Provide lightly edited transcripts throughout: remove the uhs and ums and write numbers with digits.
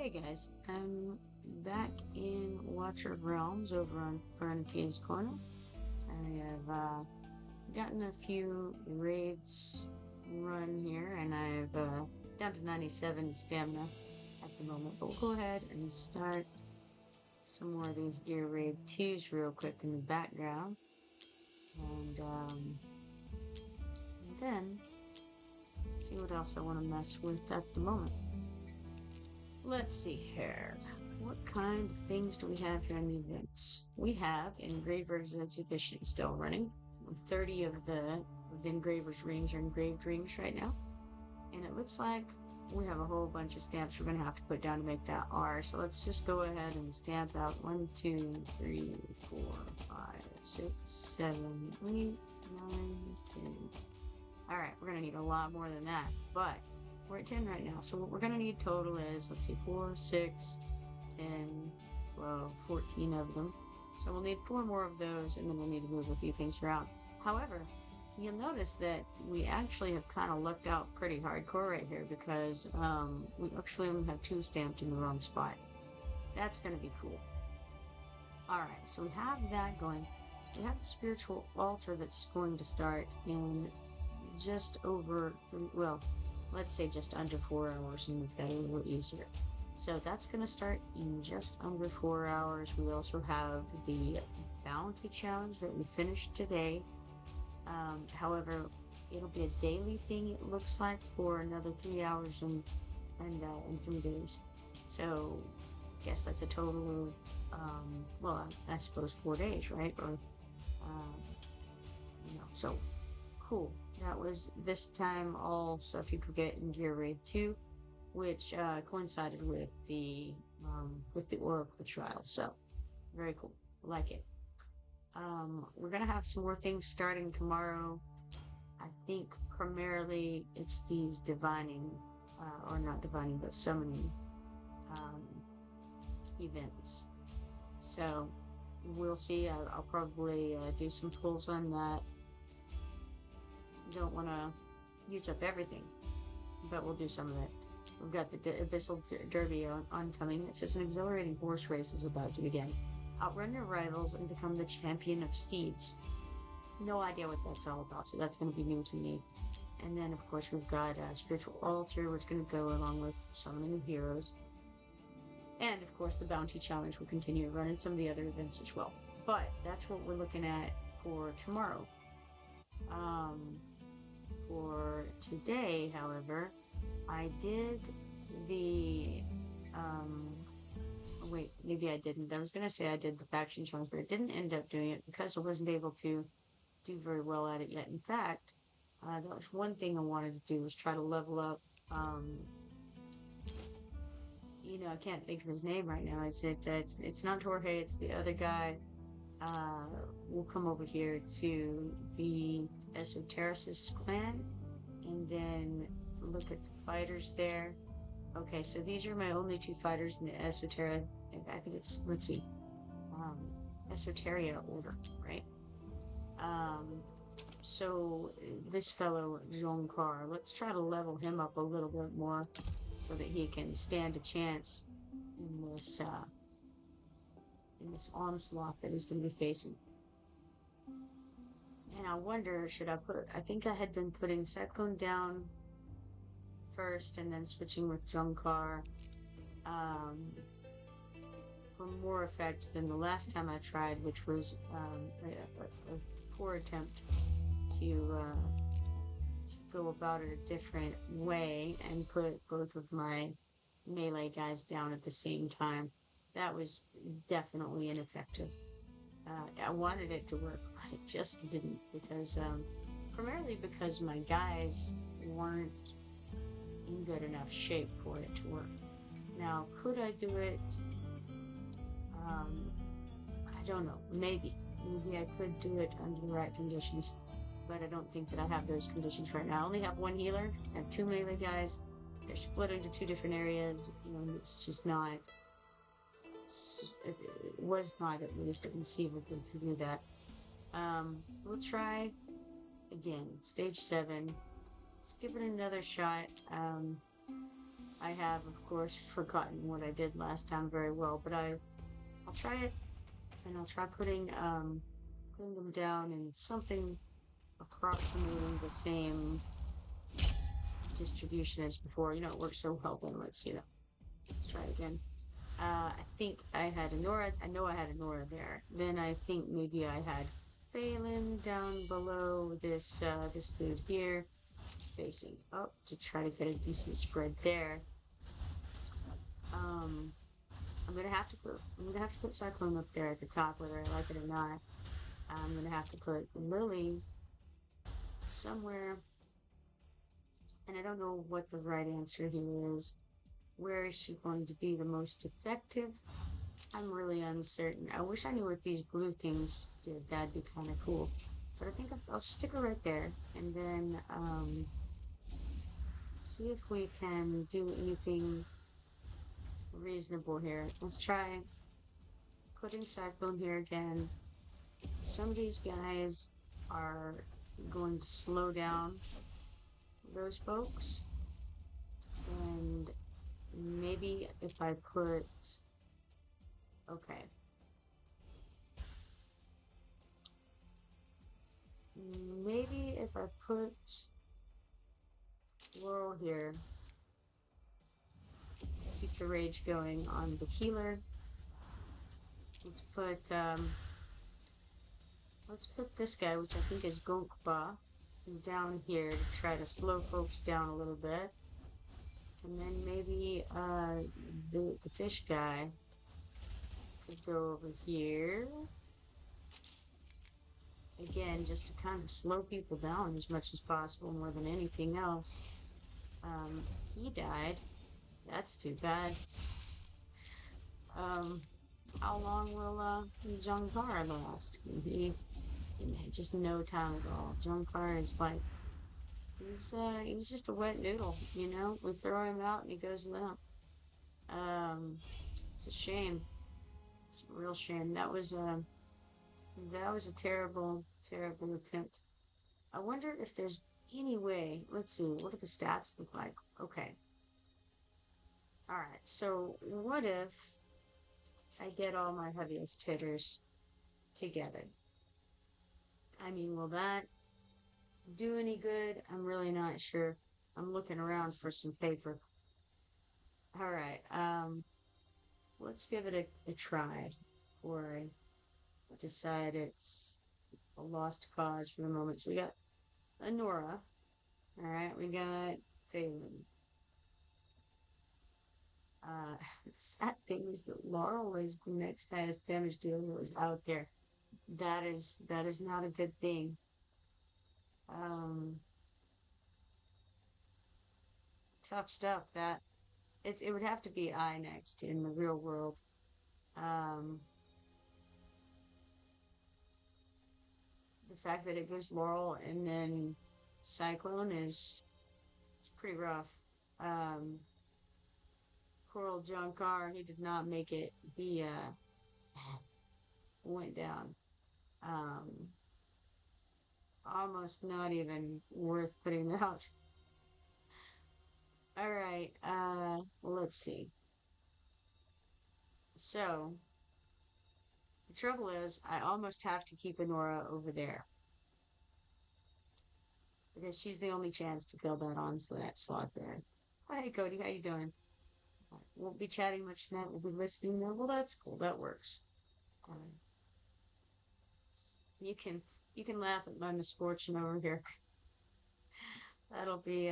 Hey guys, I'm back in Watcher Realms over on Fernke's Corner. I have gotten a few raids run here, and I've down to 97 stamina at the moment. But we'll go ahead and start some more of these gear raid 2s real quick in the background. And then see what else I want to mess with at the moment. Let's see here. What kind of things do we have here in the events? We have Engraver's Exhibition still running. 30 of the Engraver's rings are engraved rings right now. And it looks like we have a whole bunch of stamps we're going to have to put down to make that R. So let's just go ahead and stamp out 1, 2, 3, 4, 5, 6, 7, 8, 9, 10. Alright, we're going to need a lot more than that. But we're at 10 right now, so what we're going to need total is, let's see, 4, 6, 10, 12, 14 of them. So we'll need 4 more of those, and then we'll need to move a few things around. However, you'll notice that we actually have kind of lucked out pretty hardcore right here, because we actually only have 2 stamped in the wrong spot. That's going to be cool. Alright, so we have that going. We have the spiritual altar that's going to start in just over, let's say just under 4 hours, and make that a little easier. So that's going to start in just under 4 hours. We also have the bounty challenge that we finished today. However, it'll be a daily thing, it looks like, for another 3 hours and 3 days. So I guess that's a total of, I suppose 4 days, right? Or, so cool. That was this time all stuff you could get in Gear Raid 2, which coincided with the Oracle trial. So very cool. Like it. We're gonna have some more things starting tomorrow. I think primarily it's these divining, or not divining, but summoning events. So we'll see. I'll probably do some pulls on that. Don't want to use up everything, but we'll do some of it. We've got the Abyssal Derby oncoming. It says an exhilarating horse race is about to begin. Outrun your rivals and become the champion of steeds. No idea what that's all about, so that's going to be new to me. And then, of course, we've got Spiritual Altar, which is going to go along with Summoning of Heroes. And, of course, the Bounty Challenge will continue to run in some of the other events as well. But that's what we're looking at for tomorrow. For today, however, I did the, wait, maybe I didn't. I was going to say I did the faction challenge, but I didn't end up doing it because I wasn't able to do very well at it yet. In fact, that was one thing I wanted to do, was try to level up, I can't think of his name right now. It's not Jorge, it's the other guy. We'll come over here to the Esotericist clan and then look at the fighters there. Okay, so these are my only 2 fighters in the Esoteric, I think it's, let's see, Esoteria order, right? So this fellow, Jonkar, let's try to level him up a little bit more so that he can stand a chance in this onslaught that he's going to be facing. And I wonder, I think I had been putting Cyclone down first and then switching with Junkar for more effect than the last time I tried, which was a poor attempt to go about it a different way and put both of my melee guys down at the same time. That was definitely ineffective. I wanted it to work, but it just didn't, because primarily because my guys weren't in good enough shape for it to work. Now, could I do it? I don't know. Maybe I could do it under the right conditions, but I don't think that I have those conditions right now. I only have 1 healer. I have 2 melee guys. They're split into 2 different areas, and it's just not. It was not, at least, conceivable to do that. We'll try again, stage 7. Let's give it another shot. I have, of course, forgotten what I did last time very well, but I'll try it, and I'll try putting them down in something approximating the same distribution as before. You know, it works so well. Then let's try it again. I think I had a Nora. I know I had a Nora there. Then I think maybe I had Phelan down below this dude here, facing up to try to get a decent spread there. Um, I'm gonna have to put Cyclone up there at the top, whether I like it or not. I'm gonna have to put Lily somewhere, and I don't know what the right answer here is. Where is she going to be the most effective? I'm really uncertain. I wish I knew what these blue things did. That'd be kind of cool. But I think I'll stick her right there, and then see if we can do anything reasonable here. Let's try putting Cyclone here again. Some of these guys are going to slow down those folks, and maybe if I put, okay, maybe if I put Laurel here to keep the rage going on the healer. Let's put this guy, which I think is Gonkba, down here to try to slow folks down a little bit. And then maybe the fish guy could go over here. Again, just to kind of slow people down as much as possible more than anything else. He died. That's too bad. How long will Junkar last? He just no time at all. Junkar is like he's just a wet noodle, you know? We throw him out and he goes limp. It's a shame. It's a real shame. That was a terrible, terrible attempt. I wonder if there's any way. Let's see. What do the stats look like? Okay. All right. So what if I get all my heaviest hitters together? I mean, will that do any good? I'm really not sure. I'm looking around for some paper. All right. Let's give it a try, or I decide it's a lost cause for the moment. So we got Nora. All right. We got Phelan. The sad thing is that Laurel is the next highest damage dealer that was out there. That is not a good thing. Um, Tough stuff. It would have to be I next in the real world. Um, the fact that it goes Laurel and then Cyclone is pretty rough. Um, Poor old John Carr, he did not make it. He went down. Um, Almost not even worth putting out. All right. Well, let's see. So the trouble is, I almost have to keep Honora over there because she's the only chance to fill that slot there. Oh, hey, Cody, how you doing? Won't be chatting much tonight. We'll be listening more. Well, that's cool. That works. You can you can laugh at my misfortune over here. That'll be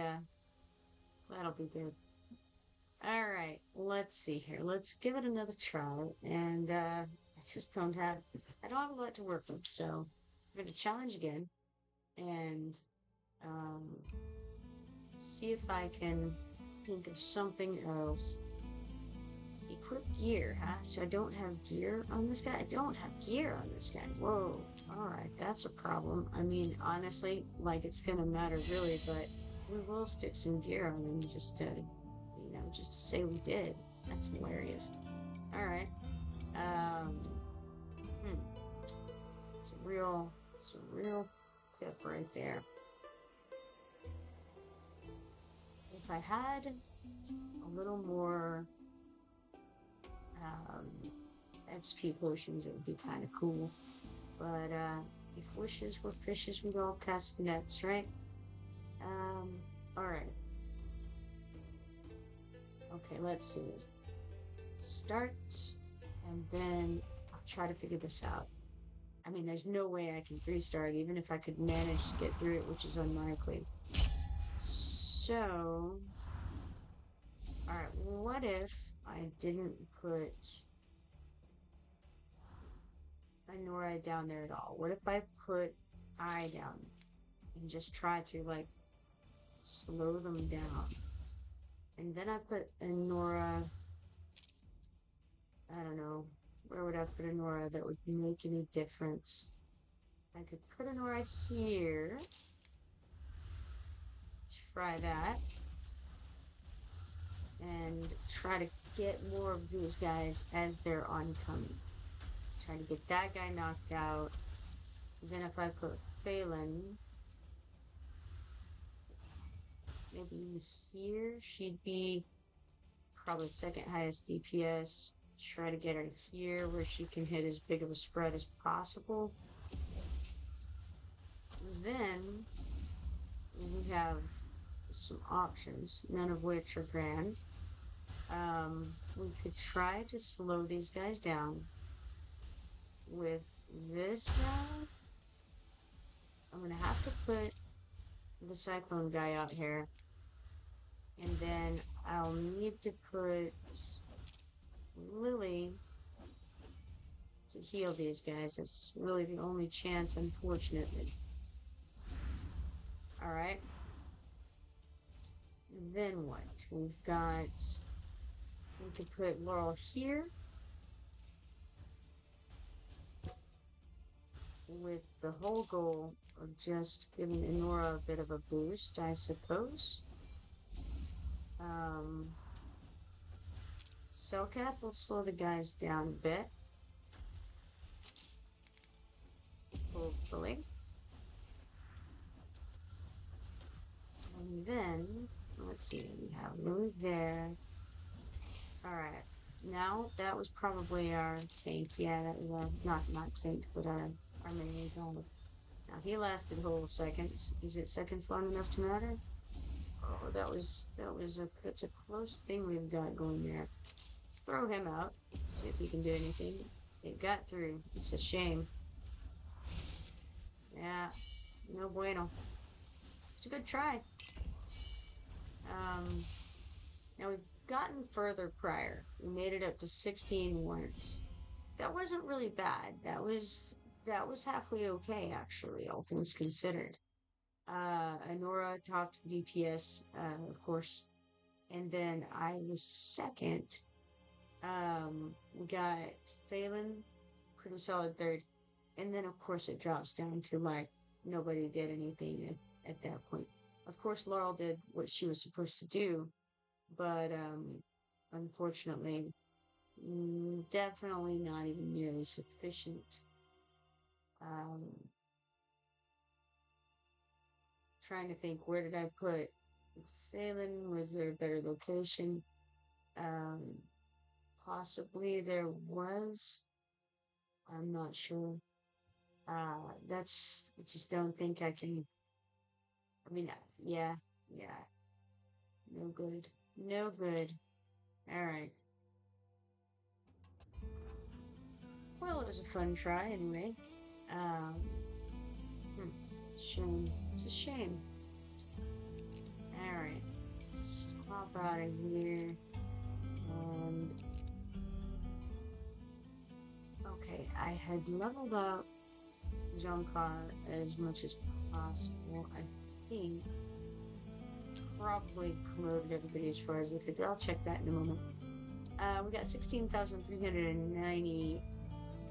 that'll be good. All right, let's see here. Let's give it another try. And I just I don't have a lot to work with, so I'm gonna challenge again and um, see if I can think of something else. Equip gear, huh? So I don't have gear on this guy? I don't have gear on this guy. Whoa. Alright, that's a problem. I mean, honestly, like it's gonna matter really, but we will stick some gear on him just to, just to say we did. That's hilarious. Alright. It's a real tip right there. If I had a little more um, XP potions, it would be kind of cool. But if wishes were fishes, we'd all cast nets, right? All right. Okay, let's see. Start, and then I'll try to figure this out. I mean, there's no way I can 3-star it, even if I could manage to get through it, which is unlikely. So, all right, what if I didn't put Nora down there at all? What if I put I down and just try to like slow them down? And then I put Nora, I don't know, where would I put Nora that would make any difference? I could put Nora here. Try that. And try to get more of these guys as they're oncoming. Try to get that guy knocked out. Then if I put Phelan, maybe here, she'd be probably second highest DPS. Try to get her here where she can hit as big of a spread as possible. Then we have some options, none of which are grand. We could try to slow these guys down with this guy. I'm gonna have to put the cyclone guy out here, and then I'll need to put Lily to heal these guys. That's really the only chance, unfortunately. All right. Then what? We could put Laurel here with the whole goal of just giving Enora a bit of a boost, I suppose. Selkath will slow the guys down a bit. Hopefully. And then, let's see, we have Lily there. Alright. Now, that was probably our tank. Yeah, that was our, not tank, but our main dog. Now, he lasted whole seconds. Is it seconds long enough to matter? Oh, that's a close thing we've got going there. Let's throw him out. See if he can do anything. It got through. It's a shame. Yeah, no bueno. It's a good try. Now we've gotten further prior. We made it up to 16 once. That wasn't really bad. That was halfway okay, actually, all things considered. Anora topped DPS, of course, and then I was second. We got Phelan, pretty solid third, and then of course it drops down to like nobody did anything at that point. Of course, Laurel did what she was supposed to do, but unfortunately, definitely not even nearly sufficient. Um, Trying to think, where did I put Phelan? Was there a better location? Um, Possibly there was. I'm not sure. I just don't think I can. I mean, yeah, yeah, no good. No good. All right. Well, it was a fun try anyway. Um, Shame. It's a shame. All right. Let's hop out of here. And okay, I had leveled up Jonkar as much as possible. I think probably promoted everybody as far as they could. I'll check that in a moment. We got 16,390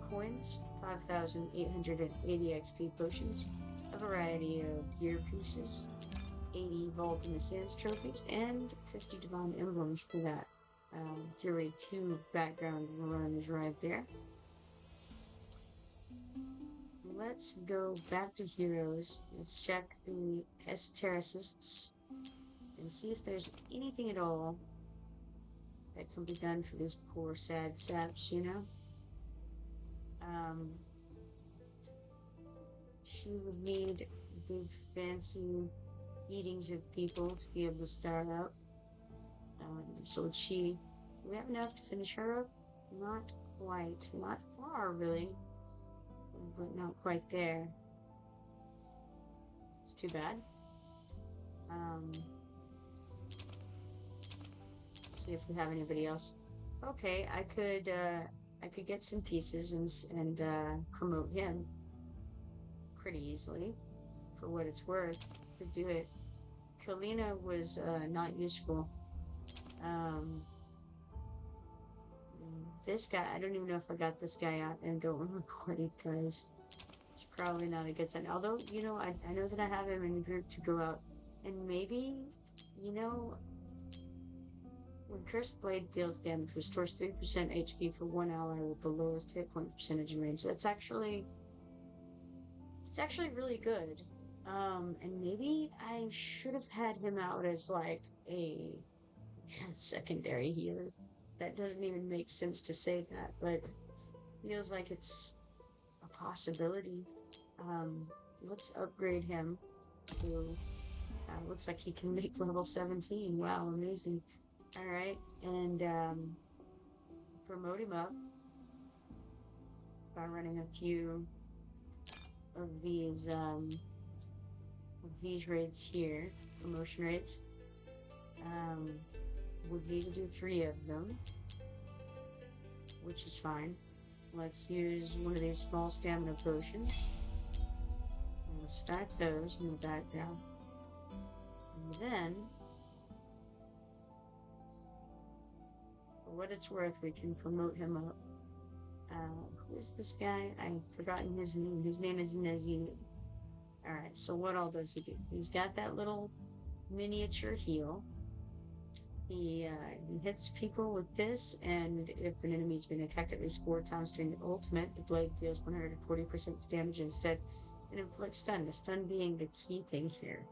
coins, 5,880 XP potions, a variety of gear pieces, 80 Vault in the Sands trophies, and 50 Divine Emblems for that. Gear Raid 2 background run is right there. Let's go back to Heroes. Let's check the Esotericists and see if there's anything at all that can be done for these poor, sad saps, you know? Um, she would need big, fancy eatings of people to be able to start up. So would she, do we have enough to finish her up? Not quite, not far really, but not quite there. It's too bad. See if we have anybody else. Okay, I could get some pieces and promote him pretty easily. For what it's worth, could do it. Kalina was not useful. Um, this guy, I don't even know if I got this guy out and don't record it because it's probably not a good sign. Although, you know, I know that I have him in the group to go out and maybe, you know, when Cursed Blade deals damage, restores 3% HP for 1 ally with the lowest hit point percentage in range. It's actually really good. And maybe I should have had him out as like a secondary healer. That doesn't even make sense to say that, but feels like it's a possibility. Let's upgrade him to, looks like he can make level 17. Wow, amazing. All right, and promote him up by running a few of these raids here, promotion raids. Would need to do 3 of them, which is fine. Let's use one of these small stamina potions. We'll stack those in the background. And then, for what it's worth, we can promote him up. Who is this guy? I've forgotten his name. His name is Nazim. Alright, so what all does he do? He's got that little miniature heal. He hits people with this, and if an enemy's been attacked at least 4 times during the ultimate, the blade deals 140% damage instead and inflicts stun. The stun being the key thing here.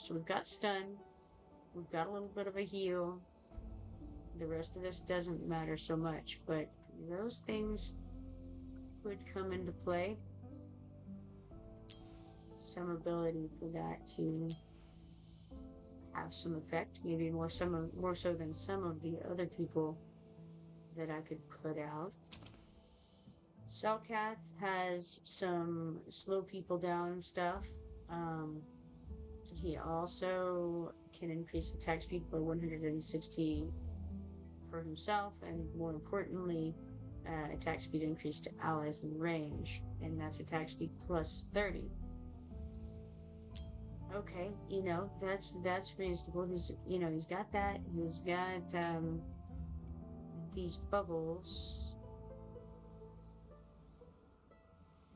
So we've got stun, we've got a little bit of a heal. The rest of this doesn't matter so much, but those things would come into play. Some ability for that to have some effect, maybe more so than some of the other people that I could put out. Selkath has some slow people down stuff. He also can increase attack speed by 160 for himself, and more importantly, attack speed increase to allies in range, and that's attack speed plus 30. Okay, you know, that's reasonable. He's, you know, he's got that. He's got these bubbles.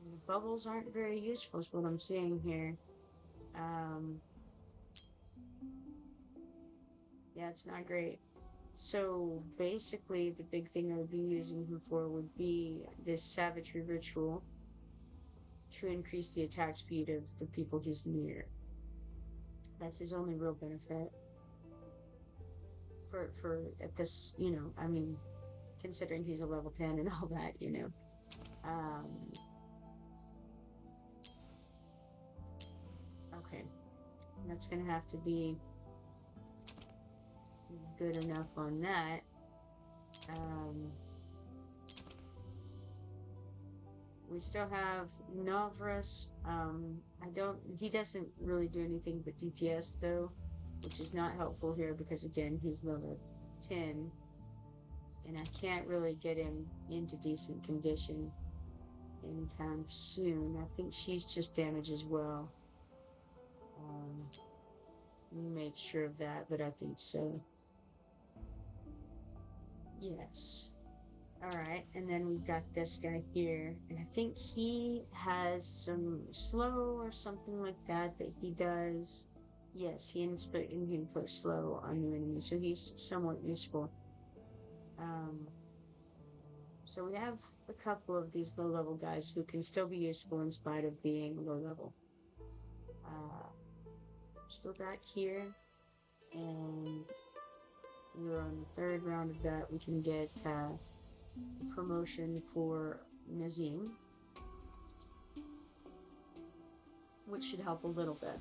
And the bubbles aren't very useful is what I'm seeing here. Yeah, it's not great. So basically the big thing I would be using him for would be this savagery ritual to increase the attack speed of the people he's near. That's his only real benefit. For at this, you know, I mean, considering he's a level 10 and all that, you know. Okay. That's gonna have to be good enough on that. We still have Novras. He doesn't really do anything but DPS though, which is not helpful here because again, he's level 10 and I can't really get him into decent condition anytime soon. I think she's just damage as well. Make sure of that, but I think so. Yes. Alright, and then we've got this guy here, and I think he has some slow or something like that he does. Yes, he inflicts slow on new enemies, so he's somewhat useful. So we have a couple of these low-level guys who can still be useful in spite of being low-level. Let's go back here, and we're on the third round of that, we can get promotion for Nazim, which should help a little bit.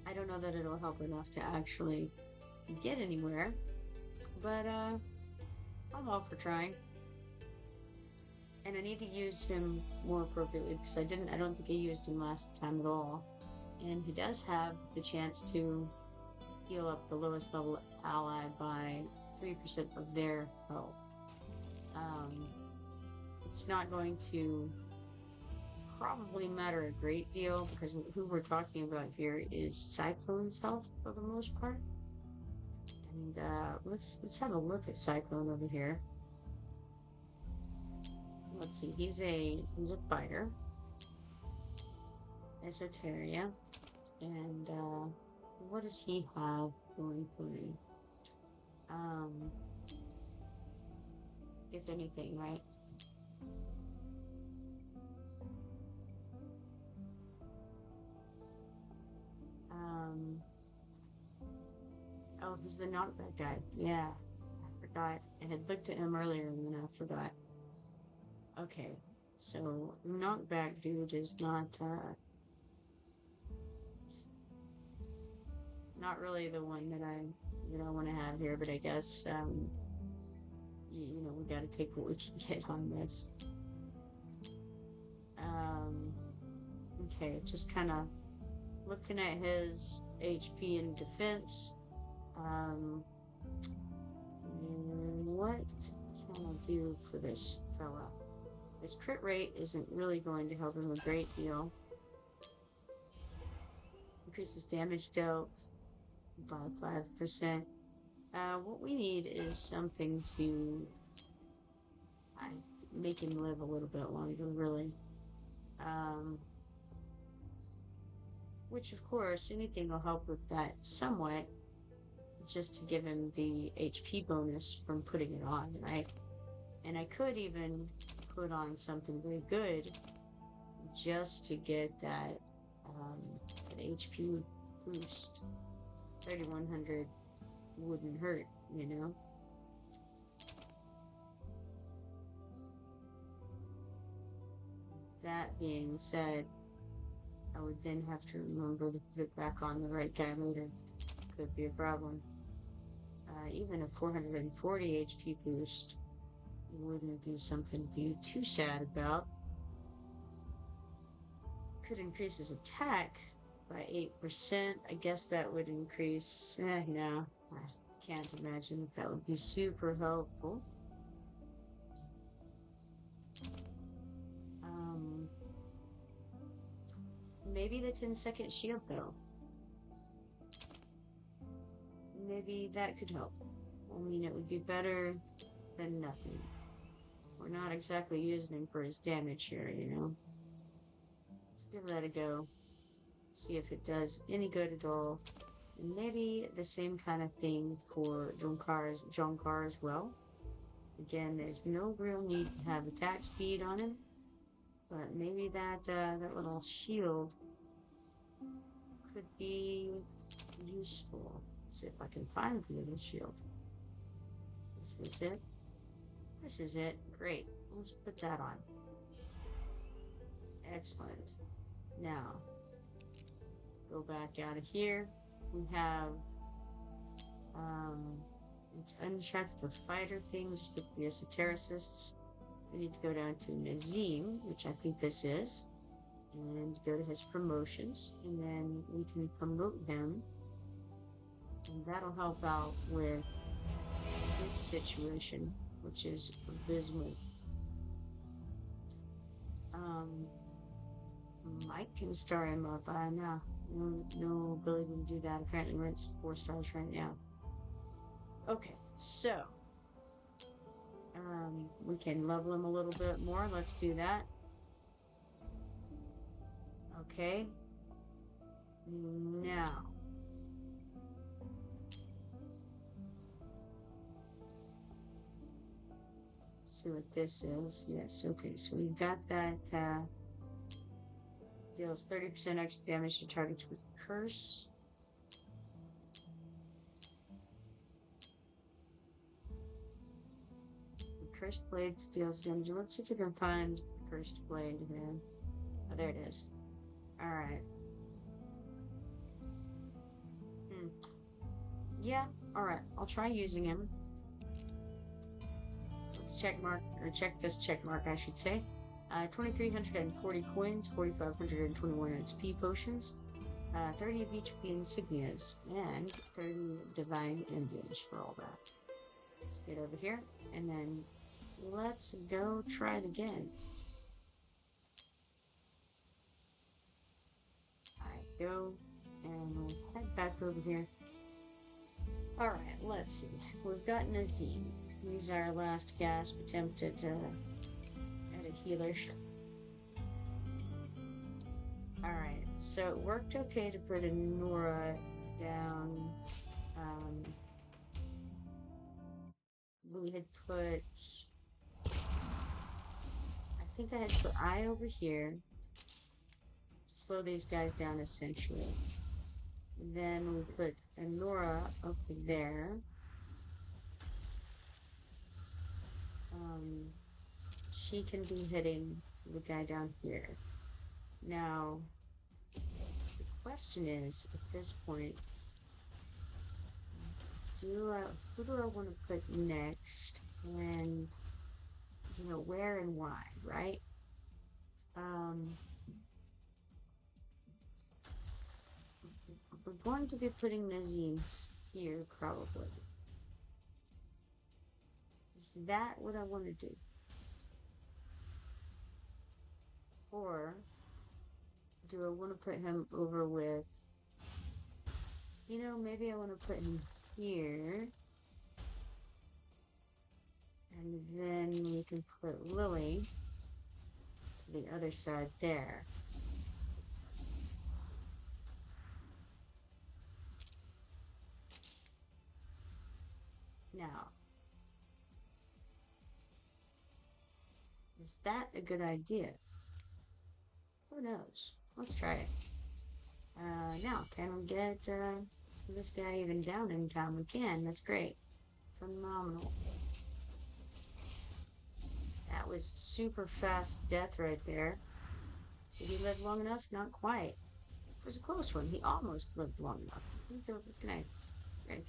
I don't know that it'll help enough to actually get anywhere, but I'm all for trying. And I need to use him more appropriately because I don't think I used him last time at all. And he does have the chance to heal up the lowest level ally by 3% of their health. It's not going to probably matter a great deal because who we're talking about here is Cyclone's health for the most part. And let's have a look at Cyclone over here. Let's see, he's a fighter, Esoteria, and what does he have going for me? If anything, right? Oh, he's the knockback guy. Yeah, I forgot. I had looked at him earlier and then I forgot. Okay, so knockback dude is not really the one that I want to have here, but I guess we got to take what we can get on this. Okay, just kind of looking at his HP and defense. What can I do for this fella? His crit rate isn't really going to help him a great deal. Increases damage dealt by 5%. What we need is something to make him live a little bit longer, really. Which, of course, anything will help with that somewhat, just to give him the HP bonus from putting it on, right? And I could even put on something very good just to get that HP boost. 3100 wouldn't hurt, That being said, I would then have to remember to put it back on the right guy later. Could be a problem. Even a 440 HP boost wouldn't be something to be too sad about. Could increase his attack by 8%. I guess that would increase... no, I can't imagine that would be super helpful. Maybe the 10-second shield, though. Maybe that could help. I mean, it would be better than nothing. We're not exactly using him for his damage here, Let's give that a go. See if it does any good at all. And maybe the same kind of thing for Jonkar as well. Again, there's no real need to have attack speed on him, but maybe that little shield could be useful. Let's see if I can find the little shield. Is this it? This is it. Great. Let's put that on. Excellent. Now, go back out of here. We have it's unchecked the fighter thing, just like the esotericists. We need to go down to Nazim, which I think this is, and go to his promotions, and then we can promote him, and that'll help out with this situation, which is abysmal. Mike can star him up. No ability to do that. Apparently we're at 4 stars right now. Okay, so we can level him a little bit more. Let's do that. Okay. Now, see what this is. Yes, okay, so we've got that Deals 30% extra damage to targets with curse. Cursed blade deals damage. Let's see if we can find cursed blade here. Oh, there it is. Alright. Yeah, alright. I'll try using him. Let's check this check mark, I should say. 2,340 coins, 4,521 XP potions, 30 of each of the insignias, and 30 divine image for all that. Let's get over here, and then let's go try it again. Alright, go, and we'll head back over here. Alright, let's see. We've got Nazim. He's our last gasp attempt at a healer. Alright, so it worked okay to put a Nora down. We had put... I think I had put I over here to slow these guys down, essentially. Then we put a Nora up there. She can be hitting the guy down here. Now, the question is, at this point, who do I want to put next? And, you know, where and why, right? We're going to be putting Nazim here, probably. Is that what I want to do? Or do I want to put him over with, you know, maybe I want to put him here. And then we can put Lily to the other side there. Now, is that a good idea? Who knows? Let's try it. Now, can we get this guy even down in time? We can. That's great. Phenomenal. That was super fast death right there. Did he live long enough? Not quite. It was a close one. He almost lived long enough. I think they're gonna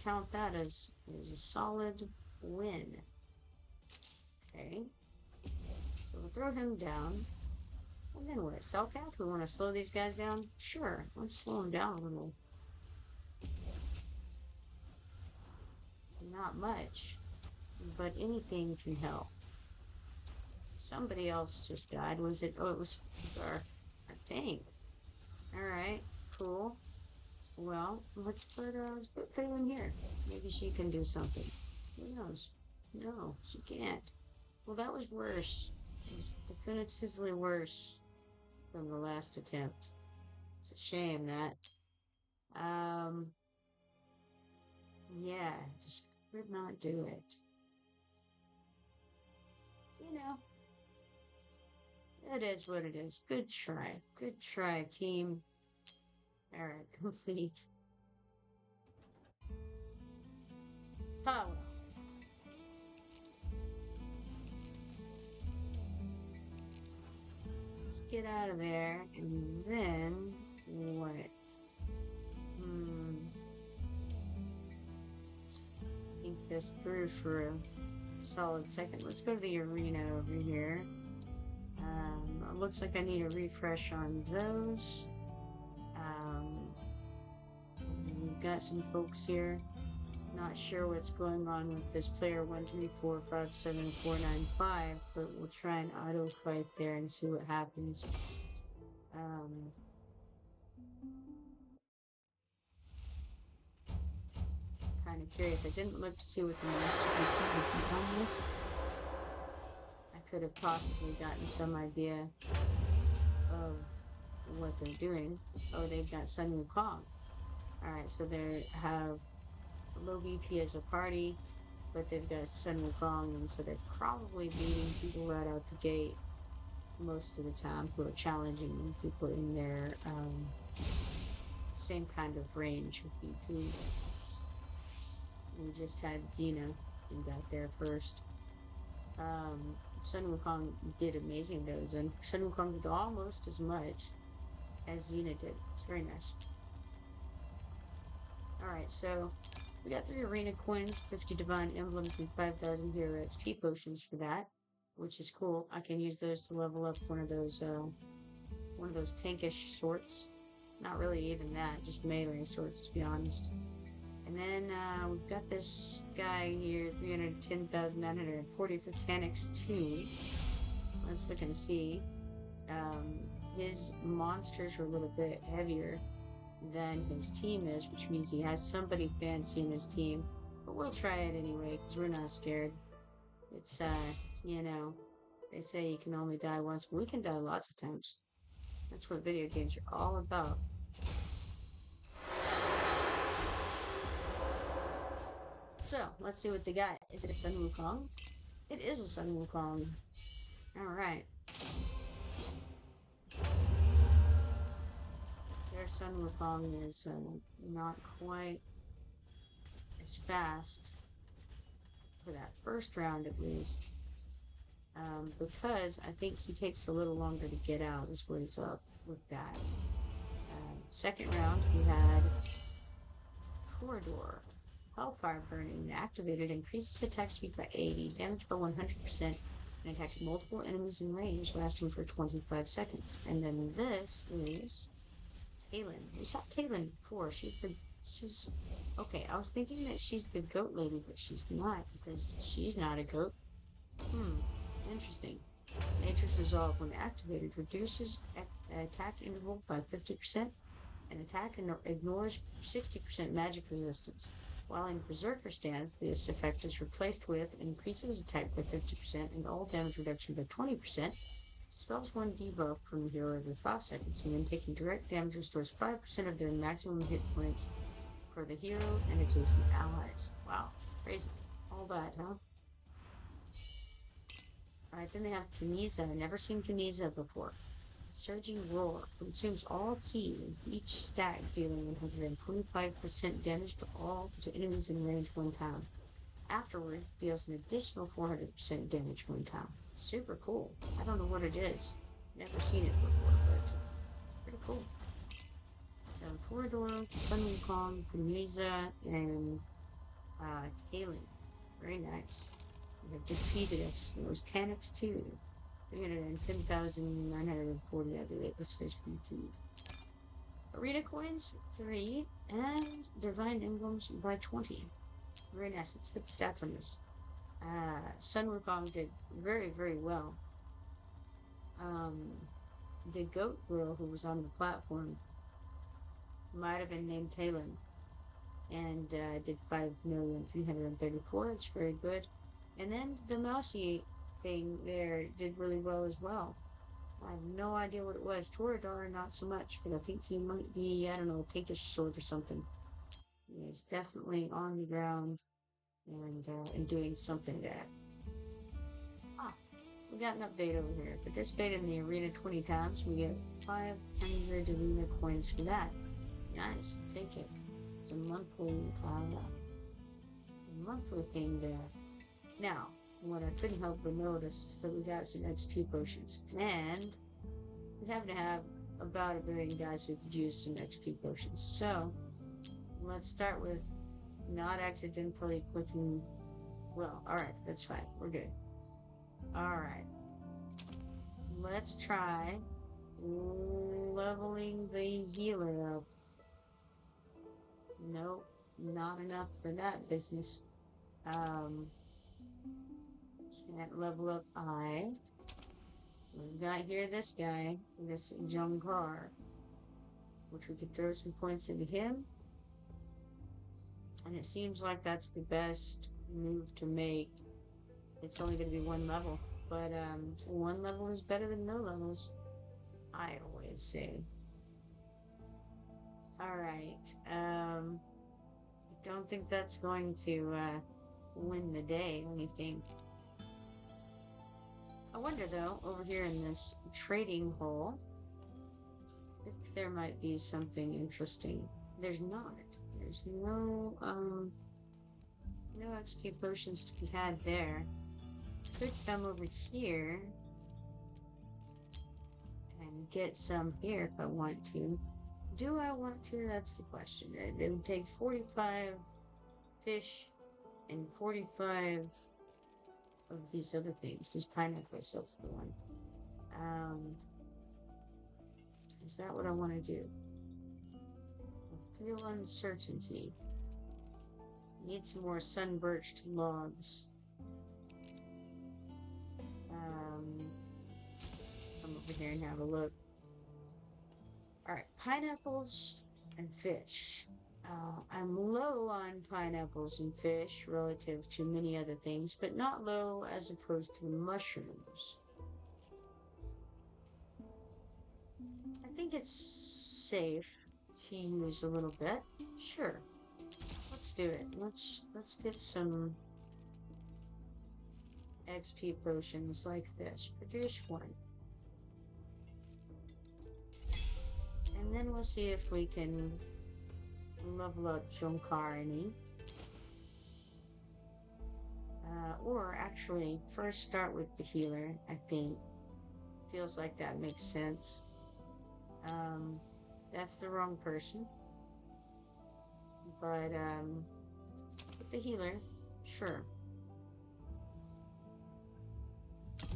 count that as a solid win. Okay. So we'll throw him down. And then what? Selkath? We want to slow these guys down? Sure. Let's slow them down a little. Not much. But anything can help. Somebody else just died. Was it? Oh, it was our tank. Alright. Cool. Well, let's put Phelan here. Maybe she can do something. Who knows? No, she can't. Well, that was worse. It was definitively worse than the last attempt. It's a shame that. Yeah, just could not do it. You know, it is what it is. Good try. Good try, team. Alright, complete. Oh well. Let's get out of there, and then what? Think this through for a solid second. Let's go to the arena over here. It looks like I need a refresh on those. We've got some folks here. Not sure what's going on with this player 1345745, but we'll try an auto fight there and see what happens. Kind of curious. I didn't look to see what the master would be on this. I could have possibly gotten some idea of what they're doing. Oh, they've got Sun Wukong. Alright, so they have low BP as a party, but they've got Sun Wukong, and so they're probably beating people right out the gate. most of the time who are challenging people in their same kind of range of people. We just had Xena and got there first. Sun Wukong did amazing though. Sun Wukong did almost as much as Xena did. It's very nice. Alright, so we got 3 arena coins, 50 divine emblems, and 5,000 hero XP potions for that, which is cool. I can use those to level up one of those tankish sorts. Not really even that, just melee sorts to be honest. And then we've got this guy here, 310,940 for Tanix 2. Let's look and see. His monsters are a little bit heavier than his team is, which means he has somebody fancy in his team. But we'll try it anyway, because we're not scared. It's, you know, they say you can only die once, but we can die lots of times. That's what video games are all about. So, let's see what they got. Is it a Sun Wukong? It is a Sun Wukong. Alright. Their Sun Wukong is not quite as fast for that first round at least. Because I think he takes a little longer to get out is what is up with that. Second round, we had Corridor. Hellfire Burning activated increases attack speed by 80, damage by 100%, and attacks multiple enemies in range, lasting for 25 seconds. And then this is Talon. We saw Talon before. She's okay. I was thinking that she's the goat lady, but she's not because she's not a goat. Interesting. Nature's Resolve, when activated, reduces attack interval by 50%, and attack ignores 60% magic resistance. While in Berserker stance, this effect is replaced with increases attack by 50% and all damage reduction by 20%. Dispels one debuff from the hero every 5 seconds, and when taking direct damage restores 5% of their maximum hit points for the hero and adjacent allies. Wow, crazy. All that, huh? Alright, then they have Tunisia. I've never seen Tunisia before. Surging Roar consumes all ki with each stack, dealing 125% damage to enemies in range one time. Afterward, deals an additional 400% damage one time. Super cool. I don't know what it is. Never seen it before, but pretty cool. So Torador, Sun Wukong, Tunisia, and Talon. Very nice. They have defeated us. There was Tanix 2. 310,940, I believe. This is BP. Arena coins, 3. And Divine Emblems by 20. Very nice. Let's get the stats on this. Sun Wukong did very, very well. The goat girl who was on the platform might have been named Talon and did 5,334,000. It's very good. And then the mousy thing there did really well as well. I have no idea what it was. Torador, not so much, but I think he might be, I don't know, tankish sword or something. He's definitely on the ground and doing something there. We got an update over here. Participate in the arena 20 times. We get 500 arena coins for that. Nice. Take it. It's a monthly thing there. Now, what I couldn't help but notice is that we got some XP potions. And we happen to have about 1 billion guys who could use some XP potions. So, let's start with not accidentally clicking. Well, alright, that's fine. We're good. Alright. Let's try leveling the healer up. Nope, not enough for that business. Can't level up I. We've got here this guy, this Junkar, which we could throw some points into him. And it seems like that's the best move to make. It's only going to be 1 level, but 1 level is better than no levels, I always say. Alright, I don't think that's going to win the day or anything. I wonder though, over here in this trading hall, if there might be something interesting. There's not. There's no XP potions to be had there. Could come over here and get some here if I want to. Do I want to? That's the question. It would take 45 fish and 45 of these other things. These pineapples, that's the one. Is that what I want to do? I feel uncertainty. Need some more sun-birched logs. Come over here and have a look. Alright, pineapples and fish. I'm low on pineapples and fish relative to many other things, but not low as opposed to the mushrooms. I think it's safe to use a little bit. Sure. Let's do it. Let's get some XP potions like this. Produce one. And then we'll see if we can level up Jonkarini. Or actually, first start with the healer, I think. Feels like that makes sense. That's the wrong person. But, with the healer, sure.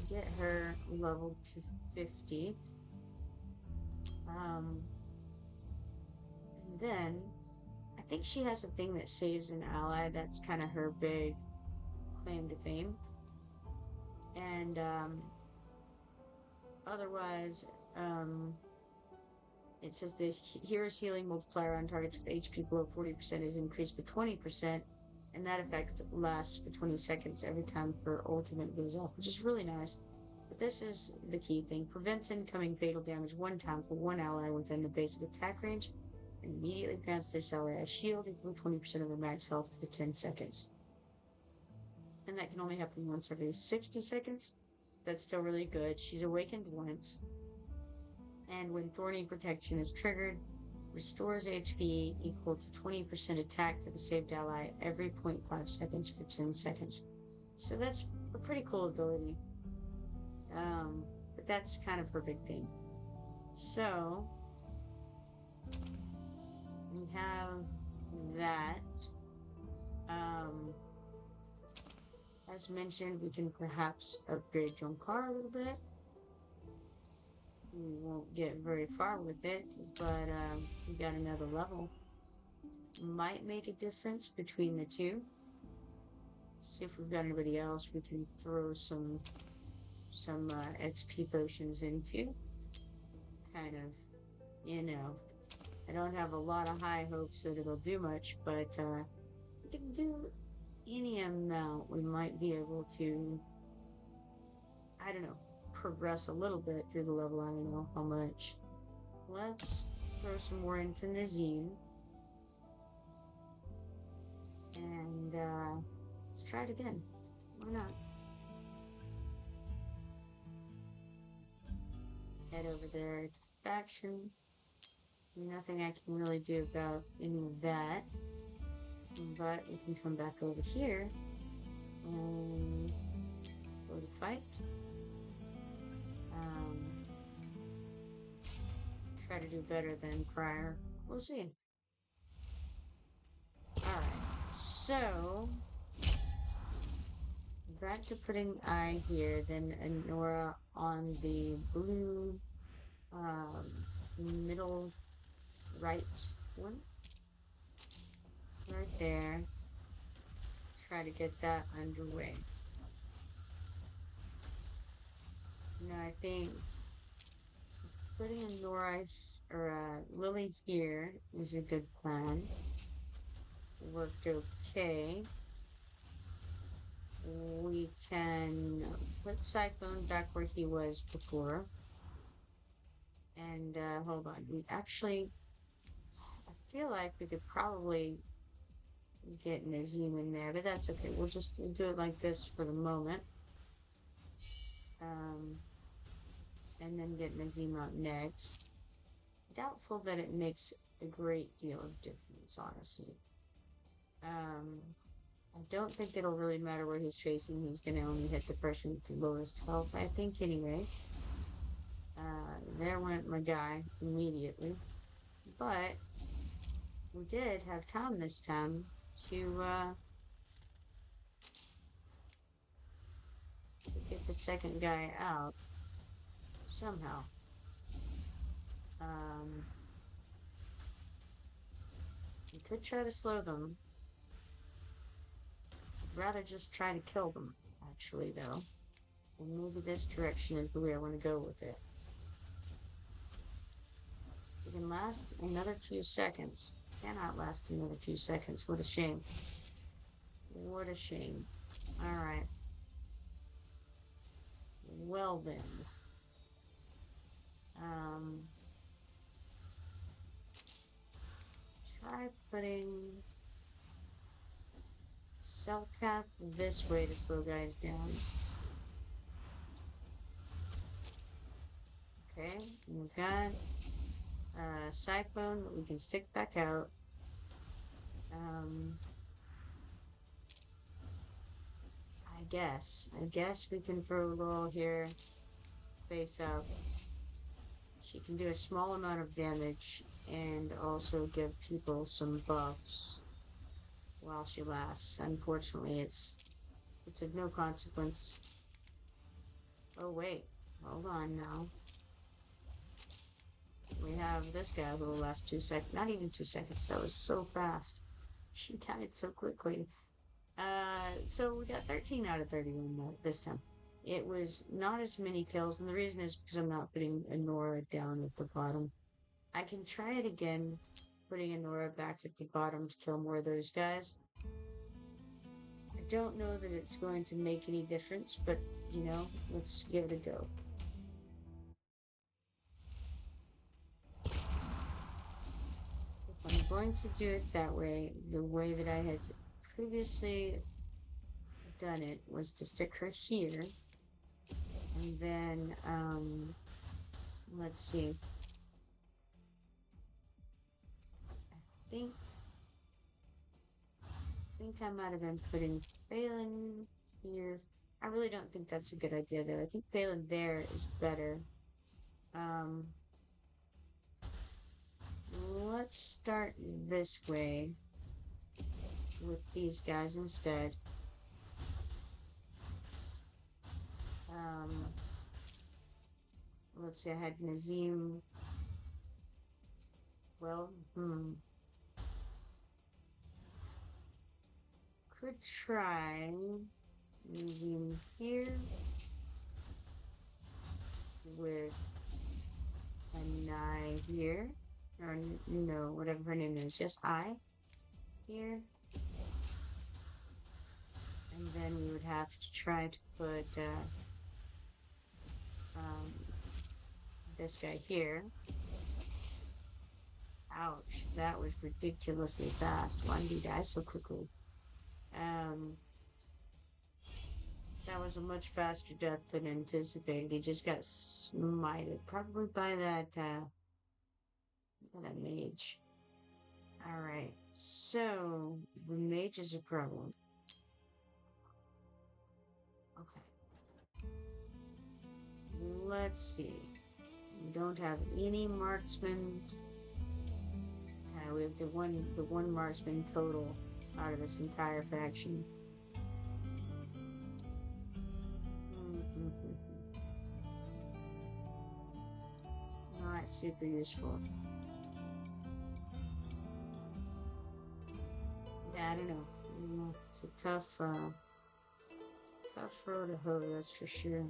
Get her leveled to 50. And then, I think she has a thing that saves an ally. That's kind of her big claim to fame. And, otherwise, it says the hero's healing multiplier on targets with HP below 40% is increased by 20%, and that effect lasts for 20 seconds every time her ultimate goes off, which is really nice. But this is the key thing. Prevents incoming fatal damage one time for one ally within the basic attack range, and immediately grants this ally a shield equal to 20% of her max health for 10 seconds. And that can only happen once every 60 seconds. That's still really good. She's awakened once. And when Thorny Protection is triggered, restores HP equal to 20% attack for the saved ally every 0.5 seconds for 10 seconds. So that's a pretty cool ability. But that's kind of her big thing. So, we have that. As mentioned, we can perhaps upgrade Jonkar a little bit. We won't get very far with it, but we got another level. Might make a difference between the two. See if we've got anybody else we can throw some XP potions into. Kind of, I don't have a lot of high hopes that it'll do much, but we can do any amount. We might be able to, I don't know, progress a little bit through the level. I don't know how much. Let's throw some more into Nazim. And let's try it again. Why not? Head over there to faction. Nothing I can really do about any of that. But we can come back over here and go to fight. Try to do better than prior. We'll see. Alright, so back to putting I here, then Nora on the blue middle right one. Right there. Try to get that underway. Now I think putting a Nora or a Lily here is a good plan. Worked okay. We can put Cyclone back where he was before. And hold on, we actually, I feel like we could probably get Nazim in there, but that's okay. We'll do it like this for the moment. Um, and then get Nazim out next. Doubtful that it makes a great deal of difference, honestly. Um, I don't think it'll really matter where he's facing. He's going to only hit the person with the lowest health, I think, anyway. There went my guy immediately. But we did have time this time to get the second guy out somehow. Um, we could try to slow them. I'd rather just try to kill them, actually, though. And maybe this direction is the way I want to go with it. It can last another few seconds. Cannot last another few seconds. What a shame. What a shame. All right. Well then. Um, try putting cell path this way to slow guys down. Okay, we've got a siphon that we can stick back out. Um, I guess we can throw Laurel here, face up. She can do a small amount of damage and also give people some buffs while she lasts. Unfortunately, it's of no consequence. Oh wait, hold on now. We have this guy who will last 2 seconds. Not even 2 seconds. That was so fast. She died so quickly. So we got 13 out of 31 this time. It was not as many kills, and the reason is because I'm not putting Nora down at the bottom. I can try it again, putting Nora back at the bottom to kill more of those guys. I don't know that it's going to make any difference, but let's give it a go. If I'm going to do it that way, the way that I had previously done it was to stick her here, and then let's see. I think think I might have been putting Phelan here. I really don't think that's a good idea though. I think Phelan there is better. Um, let's start this way with these guys instead. Um, let's see, I had Nazim. Well, could try Nazim here with an I here. Or no, whatever her name is, just I here. And then we would have to try to put um, this guy here. Ouch, that was ridiculously fast. Why did he die so quickly? Um, that was a much faster death than anticipated. He just got smited, probably by that mage. All right, so the mage is a problem. Okay, let's see. We don't have any marksmen. We have the one marksman total out of this entire faction. Not super useful. Yeah, I don't know. It's a tough road to hoe, that's for sure.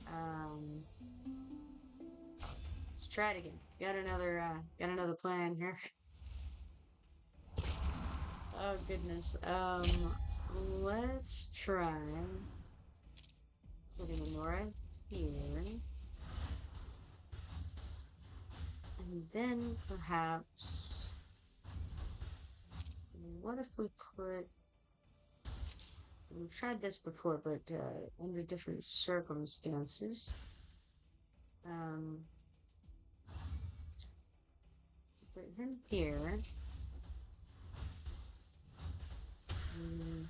Um, let's try it again. Got another plan here. Oh goodness. Let's try putting Nora here, and then perhaps, what if we put We've tried this before, but under different circumstances. Um, put him here. Mm,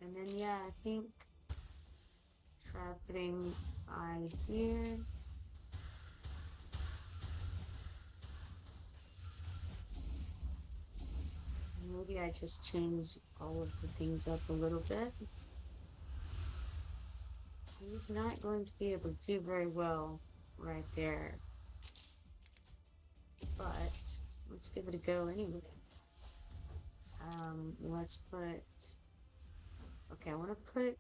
and then, yeah, I think try putting I here. Maybe I just change all of the things up a little bit. He's not going to be able to do very well right there. But let's give it a go anyway. Let's put, okay, I want to put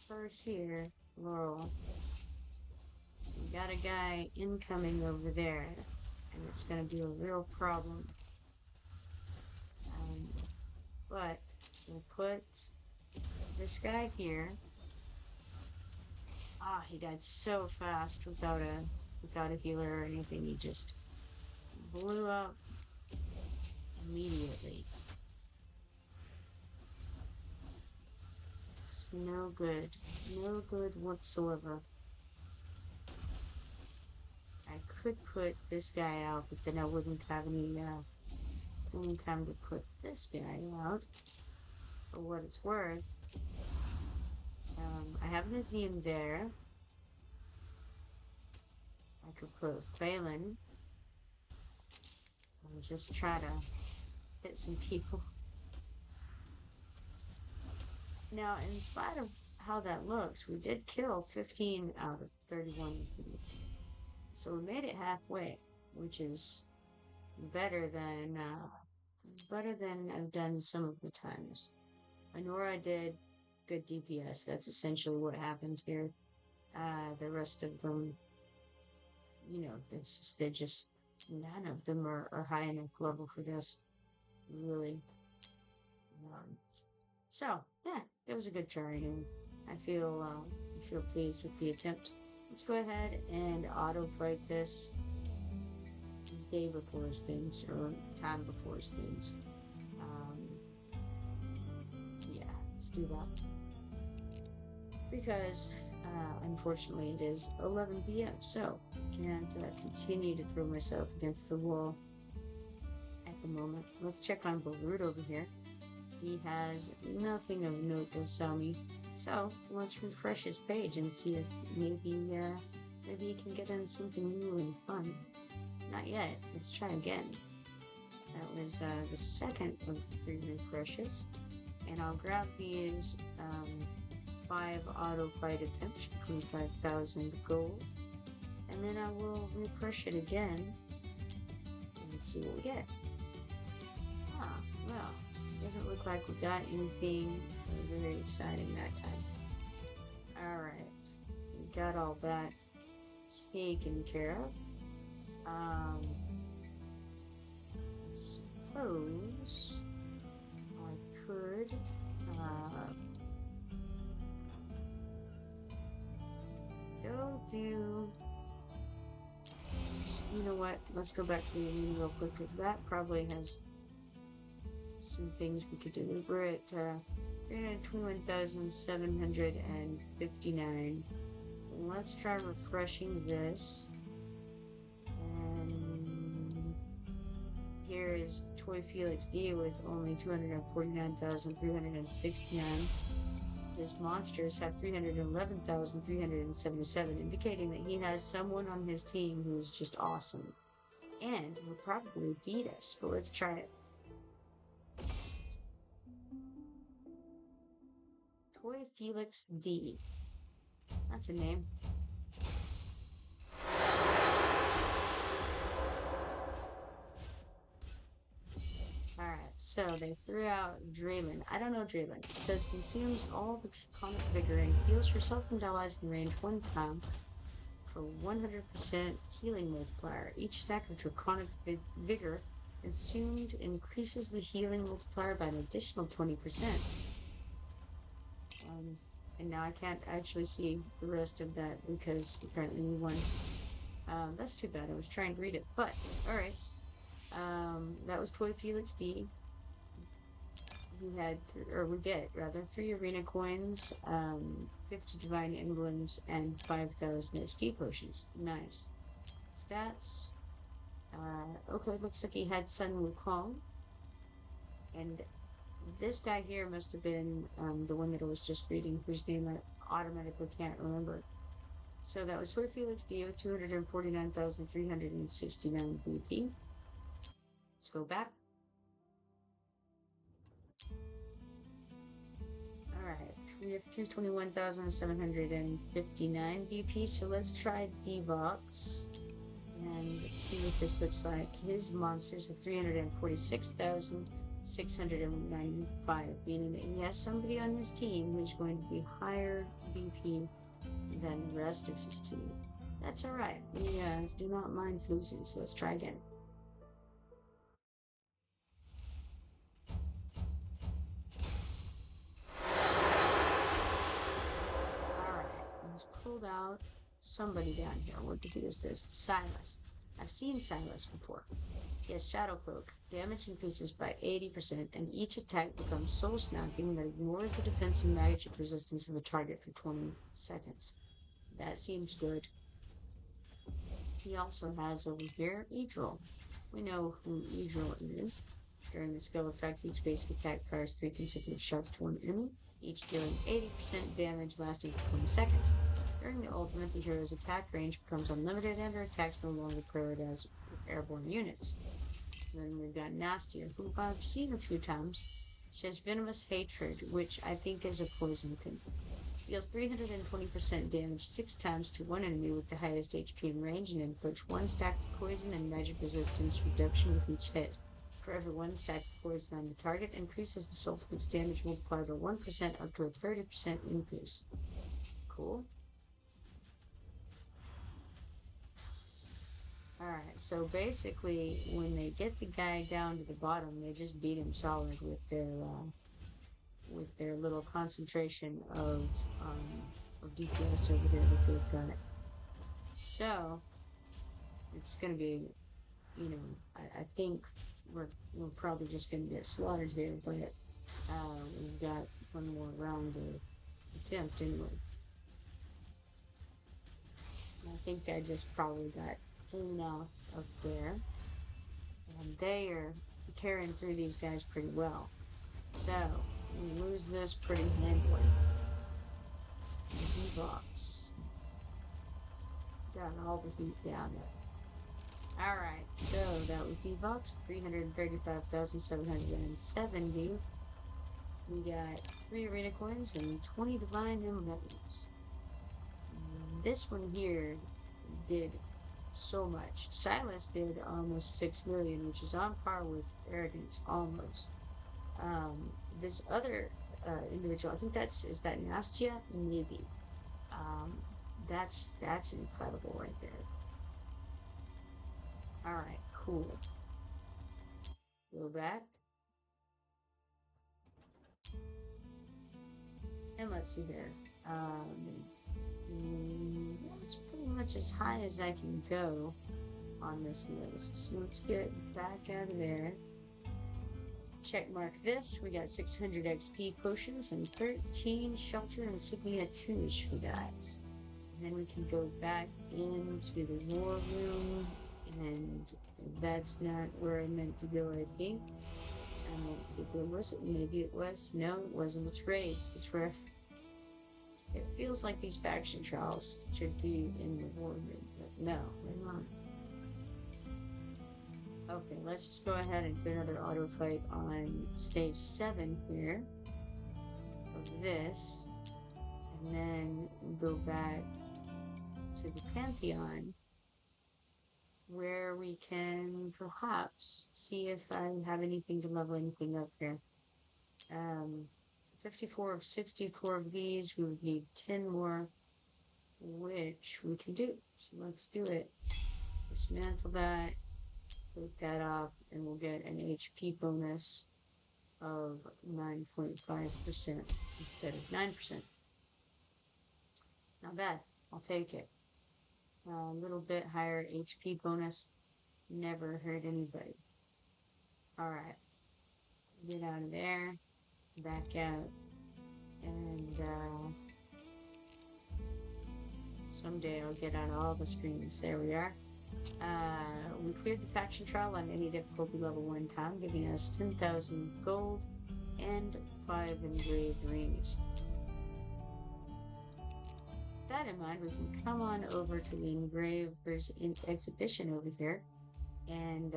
her here, Laurel. We got a guy incoming over there, and it's going to be a real problem. Um, but we'll put this guy here. Ah, he died so fast without a healer or anything. He just blew up immediately. It's no good. No good whatsoever. I could put this guy out, but then I wouldn't have any time to put this guy out. For what it's worth. I have Nazim there. I could put Phelan and just try to hit some people. Now, in spite of how that looks, we did kill 15 out of 31. So we made it halfway, which is better than I've done some of the times. Honora did good DPS. That's essentially what happened here. The rest of them, they're just none of them are high enough level for this, really. So yeah, it was a good try, and I feel pleased with the attempt. Let's go ahead and auto fight this day before things or time before things. Um, yeah, let's do that because unfortunately it is 11 p.m. So I can't continue to throw myself against the wall at the moment. Let's check on Balut over here. He has nothing of note to sell me. So let's refresh his page and see if maybe he can get in something new and fun. Not yet. Let's try again. That was the second of the 3 refreshes. And I'll grab these 5 auto fight attempts, 25,000 gold. And then I will refresh it again and see what we get. Ah, well. Doesn't look like we got anything very exciting that time. Alright. We got all that taken care of. I suppose I could go do, you know what, let's go back to the menu real quick because that probably has some things we could do. We're at 321,759. Let's try refreshing this. And here is Toy Felix D with only 249,369. His monsters have 311,377, indicating that he has someone on his team who's just awesome. And will probably beat us, but let's try it. Toy Felix D. That's a name. Alright, so they threw out Draylon. I don't know Draylon. It says consumes all the draconic vigor and heals yourself and allies in range 1 time for 100% healing multiplier. Each stack of draconic vigor consumed increases the healing multiplier by an additional 20%. And now I can't actually see the rest of that because apparently we won. That's too bad. I was trying to read it, but alright. That was Toy Felix D. He had, or we get rather, 3 arena coins, 50 divine emblems, and 5,000 XP potions. Nice. Stats. Okay, looks like he had Sun Wukong, and this guy here must have been the one that I was just reading, whose name I automatically can't remember. So that was Toy Felix D with 249,369 BP. Let's go back. All right, we have 321,759 BP. So let's try Devox and see what this looks like. His monsters have 346,695, meaning that he has somebody on his team who's going to be higher BP than the rest of his team. That's all right. We do not mind losing, so let's try again. He's pulled out somebody down here. What who is this? It's Silas. I've seen Silas before. He has Shadow Cloak. Damage increases by 80%, and each attack becomes soul snapping that ignores the defense and magic resistance of the target for 20 seconds. That seems good. He also has over here Edril. We know who Edril is. During the skill effect, each basic attack fires 3 consecutive shots to one enemy, each dealing 80% damage lasting for 20 seconds. During the ultimate, the hero's attack range becomes unlimited and her attacks no longer prioritize airborne units. Then we've got Nastia, who I've seen a few times. She has Venomous Hatred, which I think is a poison thing. Deals 320% damage 6 times to one enemy with the highest HP and range, and inflicts 1 stack of poison and magic resistance reduction with each hit. For every 1 stack of poison on the target, increases the ultimate's damage multiplier by 1% up to a 30% increase. Cool. Alright, so basically, when they get the guy down to the bottom, they just beat him solid with their little concentration of DPS over there that they've got. So it's gonna be, I think we're probably just gonna get slaughtered here, but we've got one more round to attempt anyway. I think I just probably got clean out up there, and they are carrying through these guys pretty well. So we lose this pretty handily. D-Box. Got all the heat down there. Alright, so that was D-Box, 335,770. We got 3 arena coins and 20 divine emblems. This one here did so much. Silas did almost 6 million, which is on par with Arrogance, almost. This other individual, I think is that Nastia? Maybe. That's incredible right there. Alright, cool. Go back. And let's see here. That's pretty much as high as I can go on this list. So let's get back out of there. Check mark this. We got 600 XP potions and 13 shelter insignia 2s for that. And then we can go back into the war room, and that's not where I meant to go, I think. I meant to go, was it? Maybe it was. No, it wasn't. It's raids. That's where it feels like these faction trials should be in the war room, but no, they're not. Okay, let's just go ahead and do another auto fight on stage 7 here of this, and then go back to the Pantheon, where we can perhaps see if I have anything to level anything up here. 54 of 64 of these, we would need 10 more, which we can do. So let's do it. Dismantle that, take that off, and we'll get an HP bonus of 9.5% instead of 9%. Not bad. I'll take it. A little bit higher HP bonus never hurt anybody. Alright, get out of there, back out, and someday I'll get out of all the screens. There we are. We cleared the faction trial on any difficulty level 1 time, giving us 10,000 gold and 5 engraved rings. With that in mind, we can come on over to the engravers exhibition over here. And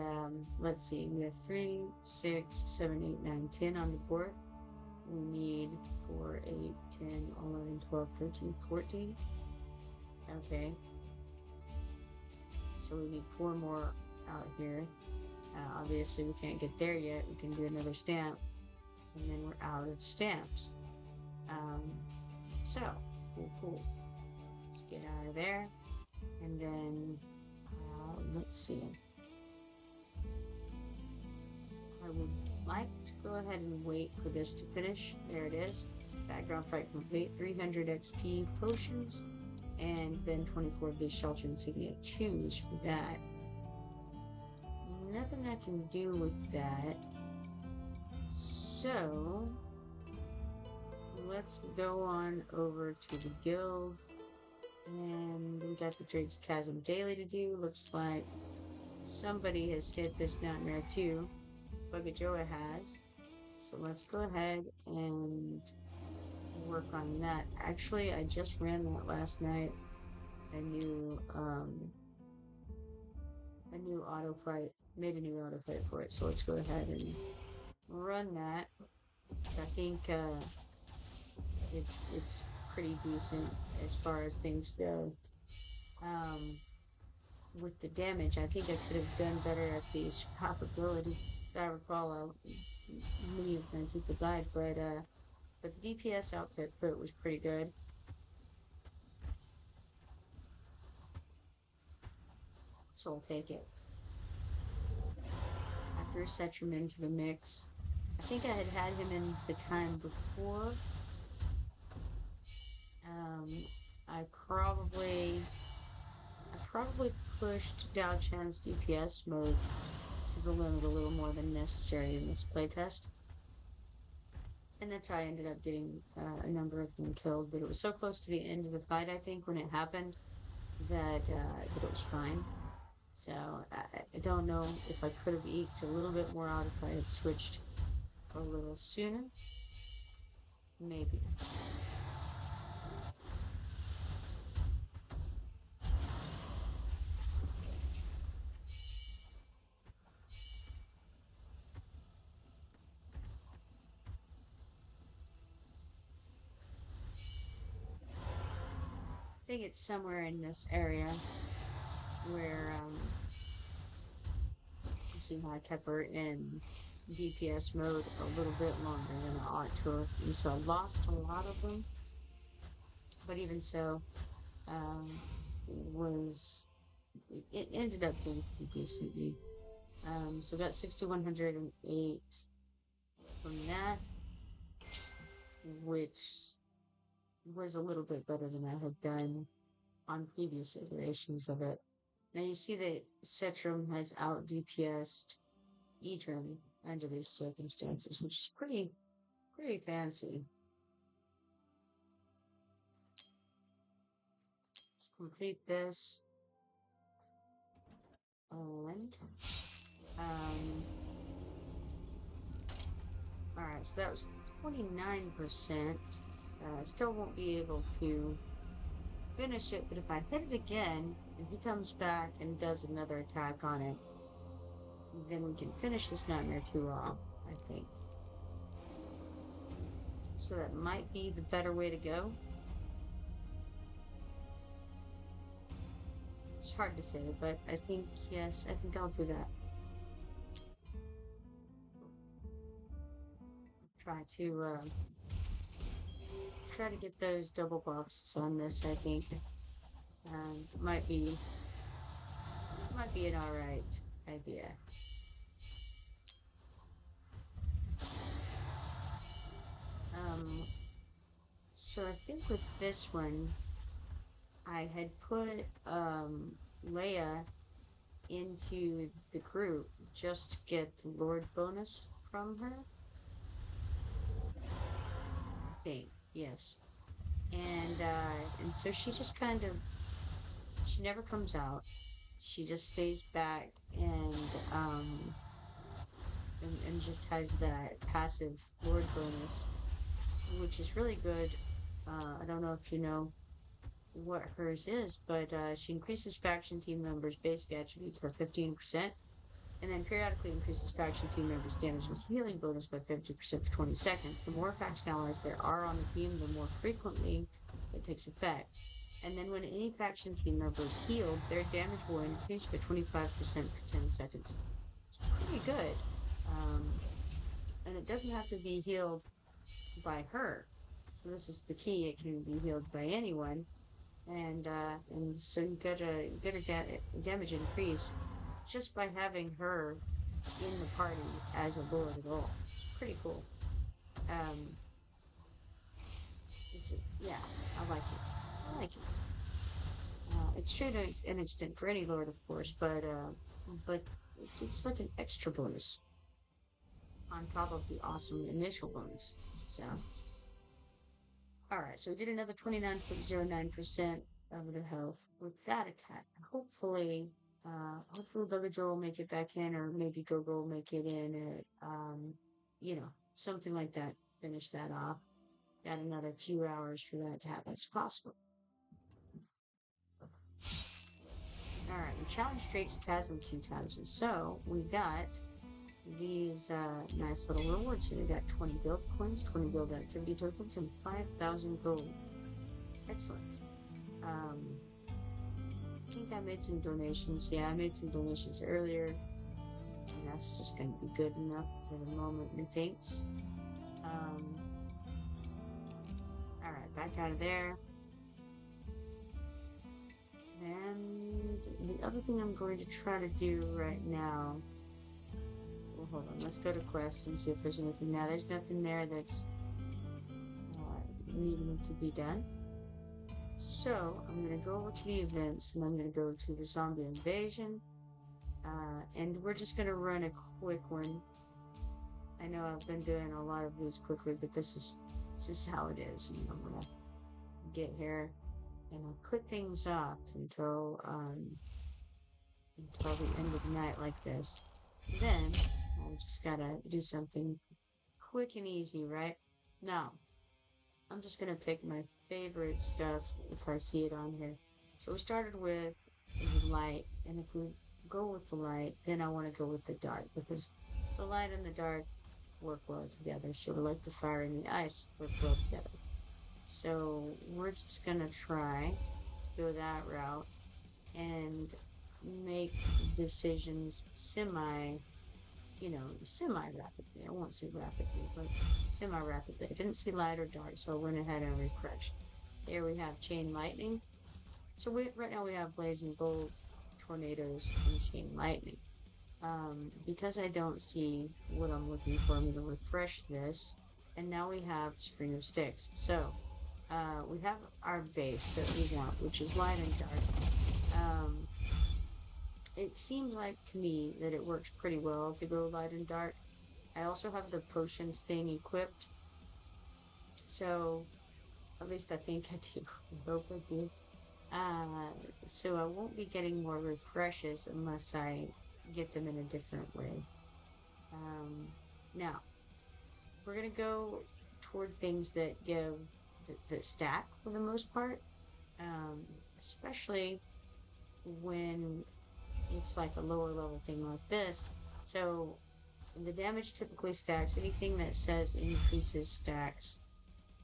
let's see, we have 3, 6, 7, 8, 9, 10 on the board. We need 4, 8, 10, 11, 12, 13, 14. Okay. So we need 4 more out here. Obviously, we can't get there yet. We can do another stamp, and then we're out of stamps. So, cool. Let's get out of there, and then let's see. I would like to go ahead and wait for this to finish. There it is. Background fight complete. 300 XP potions, and then 24 of these shelter insignia 2s for that. Nothing I can do with that. So let's go on over to the guild, and we got the Drake's Chasm daily to do. Looks like somebody has hit this nightmare too. Bugajoa has. So let's go ahead and work on that. Actually, I just ran that last night. A new auto fight. Made a new auto fight for it. So let's go ahead and run that. So I think it's pretty decent as far as things go. With the damage, I think I could have done better at the survivability. As I recall, many of my people died, but the DPS output was pretty good. So I'll take it. I threw Setrum into the mix. I think I had him in the time before. I probably pushed Dao Chan's DPS mode to the limit a little more than necessary in this playtest. And that's how I ended up getting a number of them killed. But it was so close to the end of the fight, I think, when it happened, that it was fine. So I don't know if I could have eked a little bit more out if I had switched a little sooner. Maybe. I think it's somewhere in this area where you see how I kept her in DPS mode a little bit longer than I ought to have. And so I lost a lot of them. But even so, it ended up being decently. So got 6,108 from that, which was a little bit better than I had done on previous iterations of it. Now you see that Setrum has out DPS'd Edrin under these circumstances, which is pretty fancy. Let's complete this. And alright, so that was 29%. Still won't be able to finish it, but if I hit it again, and he comes back and does another attack on it, then we can finish this nightmare 2 off, I think. So that might be the better way to go. It's hard to say, but I think, yes, I think I'll do that. Try to get those double boxes on this, I think. Might be an alright idea. So I think with this one, I had put Leia into the group just to get the Lord bonus from her. I think, yes. And so she just kind of she never comes out. She just stays back and just has that passive Lord bonus, which is really good. I don't know if you know what hers is, but she increases faction team members' basic attributes by 15%, and then periodically increases faction team members' damage and healing bonus by 50% for 20 seconds. The more faction allies there are on the team, the more frequently it takes effect. And then when any faction team member is healed, their damage will increase by 25% for 10 seconds. It's pretty good. Um, and it doesn't have to be healed by her. So this is the key. It can be healed by anyone. And so you get a damage increase just by having her in the party as a lord at all. It's pretty cool. Um, it's yeah, I like it. I like it. It's true to an extent for any lord, of course, but it's like an extra bonus on top of the awesome initial bonus. So, all right, so we did another 29.09% of the health with that attack. Hopefully Bubba Joe will make it back in, or maybe Gogo will make it in at, something like that. Finish that off. Got another few hours for that to happen. It's possible. All right, we challenged Drake's Chasm 2 times, and so we got these nice little rewards here. We got 20 guild coins, 20 guild activity tokens, and 5,000 gold. Excellent. I think I made some donations. Yeah, I made some donations earlier, and that's just going to be good enough for the moment, methinks. All right, back out of there. And the other thing I'm going to try to do right now. Well, hold on. Let's go to quests and see if there's anything now. There's nothing there that's needing to be done. So I'm going to go over to the events, and I'm going to go to the zombie invasion. And we're just going to run a quick one. I know I've been doing a lot of these quickly, but this is how it is. I'm going to get here and I'll put things off until the end of the night like this. Then I just gotta do something quick and easy, right? Now, I'm just gonna pick my favorite stuff if I see it on here. So we started with the light, and if we go with the light, then I want to go with the dark, because the light and the dark work well together. So like the fire and the ice work well together. So we're just gonna try to go that route and make decisions semi rapidly. I won't say rapidly, but semi-rapidly. I didn't see light or dark, so I went ahead and refreshed. There we have chain lightning. So right now we have blazing bolts, tornadoes, and chain lightning. Because I don't see what I'm looking for, I'm going to refresh this. And now we have Spring of Sticks. So we have our base that we want, which is light and dark. It seems like to me that it works pretty well to go light and dark. I also have the potions thing equipped. So at least I think I do. I hope I do. Uh, so I won't be getting more refreshes unless I get them in a different way. Um, Now, we're going to go toward things that give that stack for the most part, um, especially when it's like a lower level thing like this. So the damage typically stacks. Anything that says increases stacks.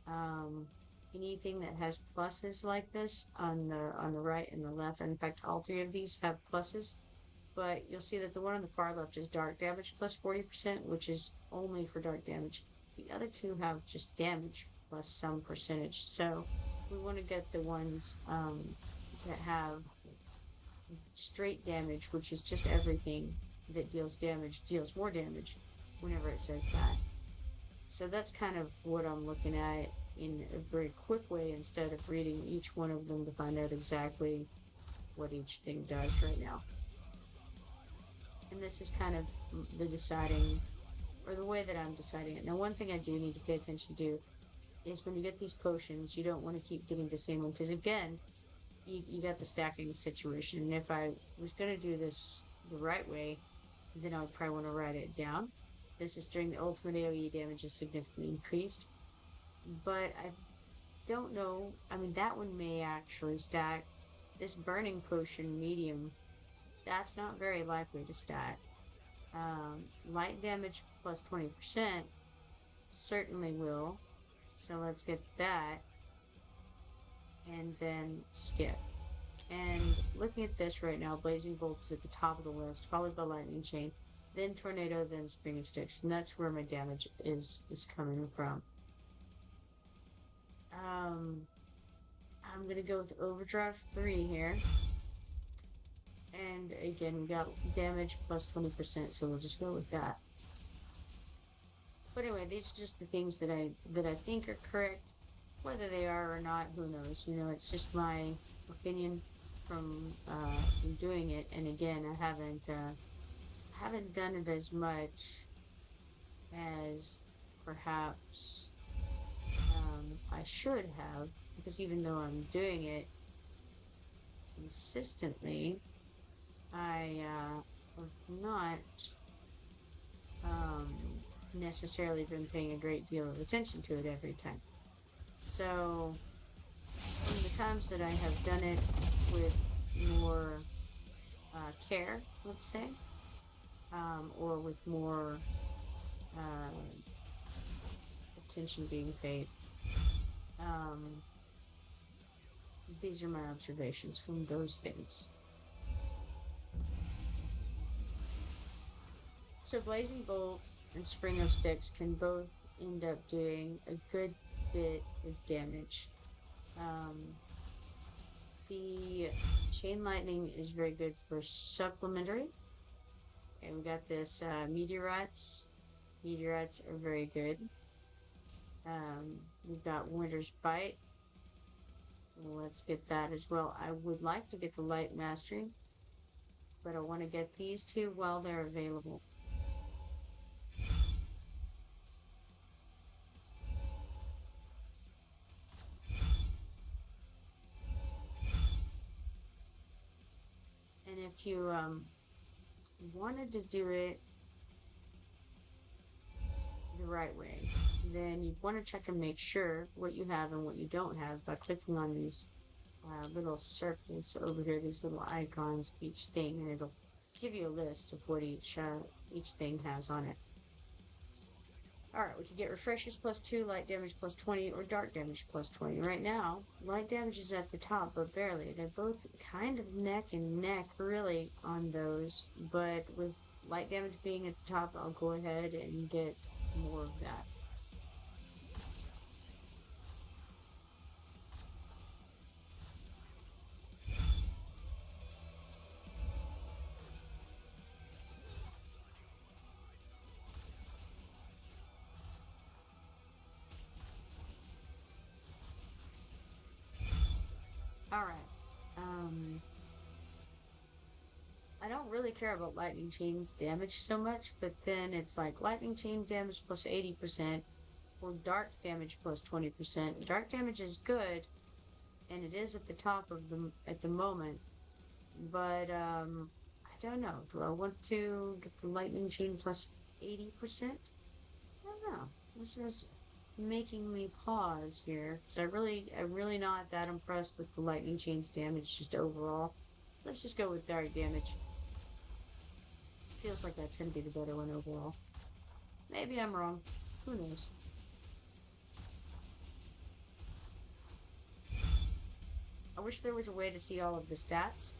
Um, Anything that has pluses like this on the right and the left. In fact, all three of these have pluses. But you'll see that the one on the far left is dark damage plus 40%, which is only for dark damage. The other two have just damage plus some percentage. So we want to get the ones that have straight damage, which is just everything that deals more damage whenever it says that. So that's kind of what I'm looking at in a very quick way instead of reading each one of them to find out exactly what each thing does right now. And this is kind of the deciding, or the way that I'm deciding it. Now, one thing I do need to pay attention to is when you get these potions, you don't want to keep getting the same one, because again, you got the stacking situation. And if I was going to do this the right way, then I would probably want to write it down. This is during the ultimate AoE damage is significantly increased. But I don't know. I mean, that one may actually stack. This burning potion medium, that's not very likely to stack. Light damage plus 20% certainly will. So let's get that. And then skip. And looking at this right now, Blazing Bolt is at the top of the list, followed by Lightning Chain, then Tornado, then Spring of Sticks. And that's where my damage is coming from. I'm going to go with Overdrive 3 here. And again, we got damage plus 20%, so we'll just go with that. But anyway, these are just the things that I think are correct. Whether they are or not, who knows? You know, it's just my opinion from doing it. And again, I haven't done it as much as perhaps I should have, because even though I'm doing it consistently, I have not necessarily been paying a great deal of attention to it every time. So, in the times that I have done it with more care, let's say, or with more attention being paid, these are my observations from those things. So Blazing Bolt and Spring of Sticks can both end up doing a good bit of damage. The Chain Lightning is very good for supplementary. And we got this Meteorites. Meteorites are very good. We've got Winter's Bite. Let's get that as well. I would like to get the Light Mastery, but I want to get these two while they're available. And if you wanted to do it the right way, then you'd want to check and make sure what you have and what you don't have by clicking on these little circles over here, these little icons, each thing, and it'll give you a list of what each thing has on it. Alright, we can get refreshers plus 2, light damage plus 20, or dark damage plus 20. Right now, light damage is at the top, but barely. They're both kind of neck and neck, really, on those. But with light damage being at the top, I'll go ahead and get more of that. Alright. I don't really care about Lightning Chain's damage so much, but then it's like Lightning Chain damage plus 80%, or Dark damage plus 20%. Dark damage is good, and it is at the top of at the moment, but I don't know. Do I want to get the Lightning Chain plus 80%? I don't know. This is making me pause here, because I'm really not that impressed with the Lightning Chain's damage just overall. Let's just go with Dark damage. Feels like that's going to be the better one overall. Maybe I'm wrong. Who knows? I wish there was a way to see all of the stats.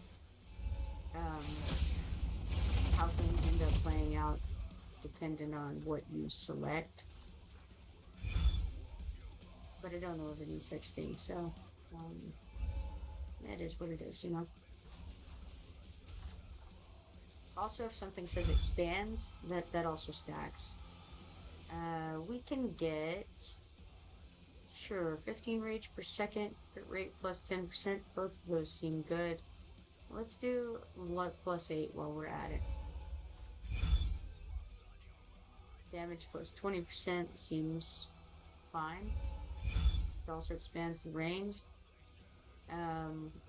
How things end up playing out dependent on what you select. But I don't know of any such thing, so it is what it is, you know. Also, if something says expands, that also stacks. We can get, sure, 15 rage per second, crit rate plus 10%. Both of those seem good. Let's do luck plus 8 while we're at it. damage plus 20% seems fine. It also expands the range.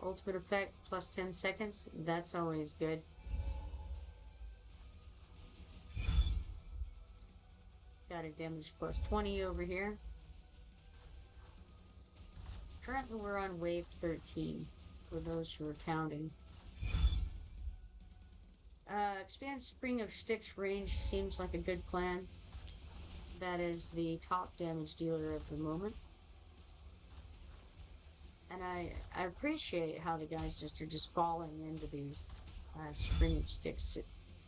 Ultimate effect plus 10 seconds. That's always good. Got a damage plus 20 over here. Currently we're on wave 13, for those who are counting. Expand Spring of Sticks range seems like a good plan. That is the top damage dealer of the moment. And I appreciate how the guys just are just falling into these Spring of Sticks.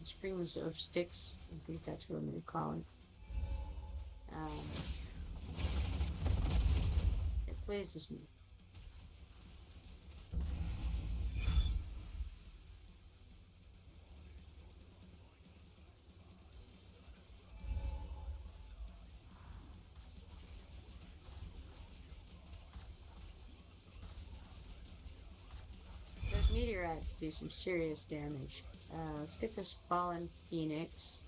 Springs of Sticks, I think that's what I'm going to call it. It pleases me. Those meteorites do some serious damage. Let's get this Fallen Phoenix.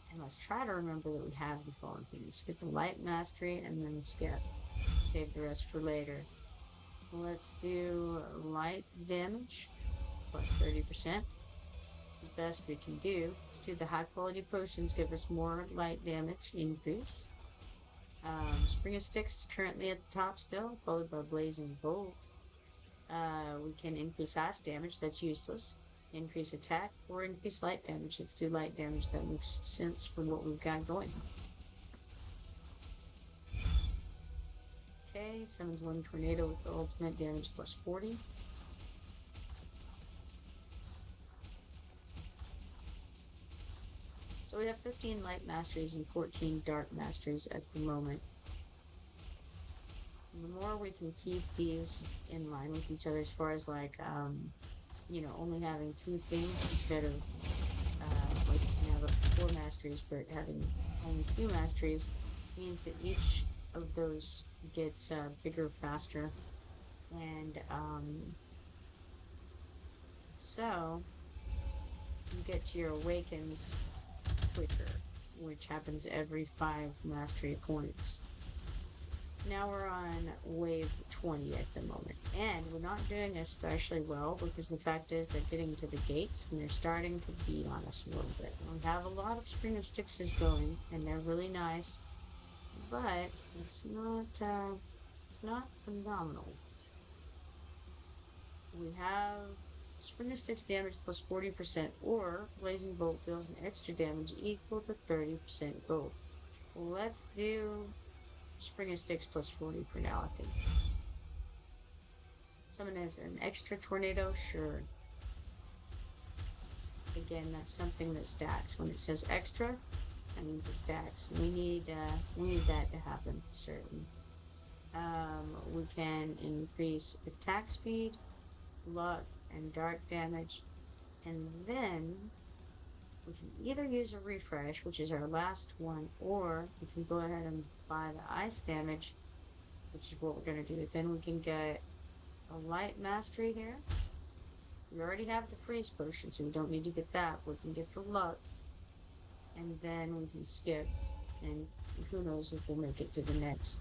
And let's try to remember that we have the Fallen Phoenix. Get the Light Mastery and then the Skip. Save the rest for later. Let's do light damage plus 30%. It's the best we can do. Let's do the high quality potions, give us more light damage increase. Spring of Sticks is currently at the top still, followed by Blazing Bolt. We can increase ice damage, that's useless. Increase attack or increase light damage. Let's do light damage, that makes sense for what we've got going. Okay, summons one tornado with the ultimate damage plus 40. So we have 15 light masteries and 14 dark masteries at the moment. And the more we can keep these in line with each other as far as like, only having 2 things instead of like you can have up to 4 masteries, but having only 2 masteries means that each of those gets bigger faster. And so you get to your awakens quicker, which happens every 5 mastery points. Now we're on wave 20 at the moment, and we're not doing especially well because the fact is they're getting to the gates and they're starting to beat on us a little bit. We have a lot of Spring of Sticks going, and they're really nice, but it's not phenomenal. We have Spring of Sticks damage plus 40%, or Blazing Bolt deals an extra damage equal to 30% gold. Let's do Spring of Sticks plus 40 for now, I think. Summon as an extra tornado, sure. Again, that's something that stacks. When it says extra, that means it stacks. We need that to happen, certainly. We can increase attack speed, luck, and dark damage, and then we can either use a refresh, which is our last one, or we can go ahead and buy the ice damage, which is what we're going to do. Then we can get a light mastery here. We already have the freeze potion, so we don't need to get that. We can get the luck, and then we can skip, and who knows if we'll make it to the next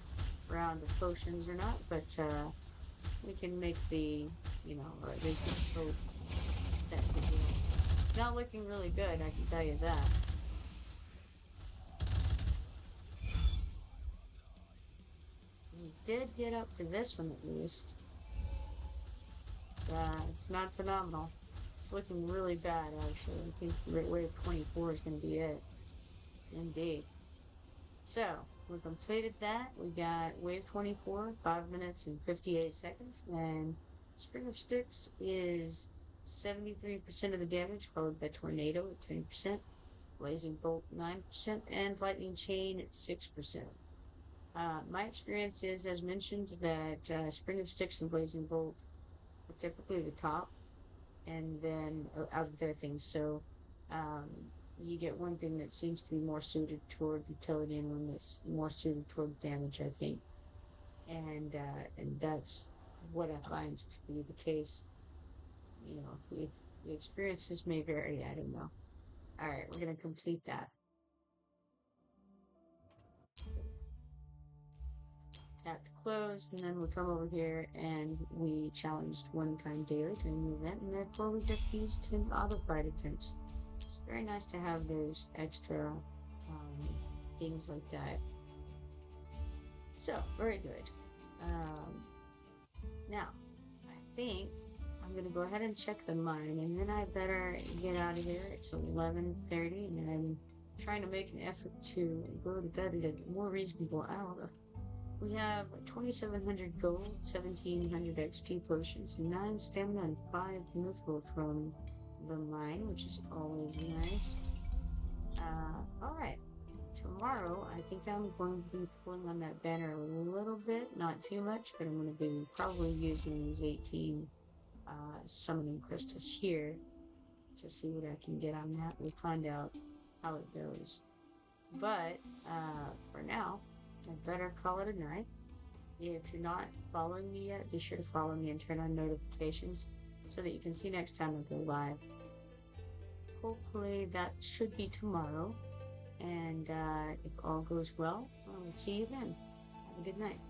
round of potions or not, but we can make the, or at least hope that it's not looking really good, I can tell you that. We did get up to this one at least. It's not phenomenal. It's looking really bad, actually. I think wave 24 is going to be it. Indeed. So, we completed that. We got wave 24, 5 minutes and 58 seconds. And Spring of Sticks is 73% of the damage, followed by Tornado at 10%, Blazing Bolt 9%, and Lightning Chain at 6%. My experience is, as mentioned, that Spring of Sticks and Blazing Bolt are typically the top, and then out of their things. So you get one thing that seems to be more suited toward utility and one that's more suited toward damage, I think. And that's what I find to be the case. If the experiences may vary, I don't know. All right, we're going to complete that. tapped close, and then we come over here and we challenged one time daily during the event, and therefore we get these 10 auto fight attempts. It's very nice to have those extra things like that. So, very good. Um, Now, I think I'm gonna go ahead and check the mine, and then I better get out of here. It's 11:30, and I'm trying to make an effort to go to bed at a more reasonable hour. We have 2,700 gold, 1,700 XP potions, 9 stamina, and 5 mythical from the mine, which is always nice. Alright. Tomorrow, I think I'm going to be pulling on that banner a little bit, not too much, but I'm going to be probably using these 18 summoning crystals here to see what I can get on that. We'll find out how it goes. But for now, I better call it a night. If you're not following me yet, be sure to follow me and turn on notifications so that you can see next time I go live. Hopefully that should be tomorrow. And if all goes well, I will see you then. Have a good night.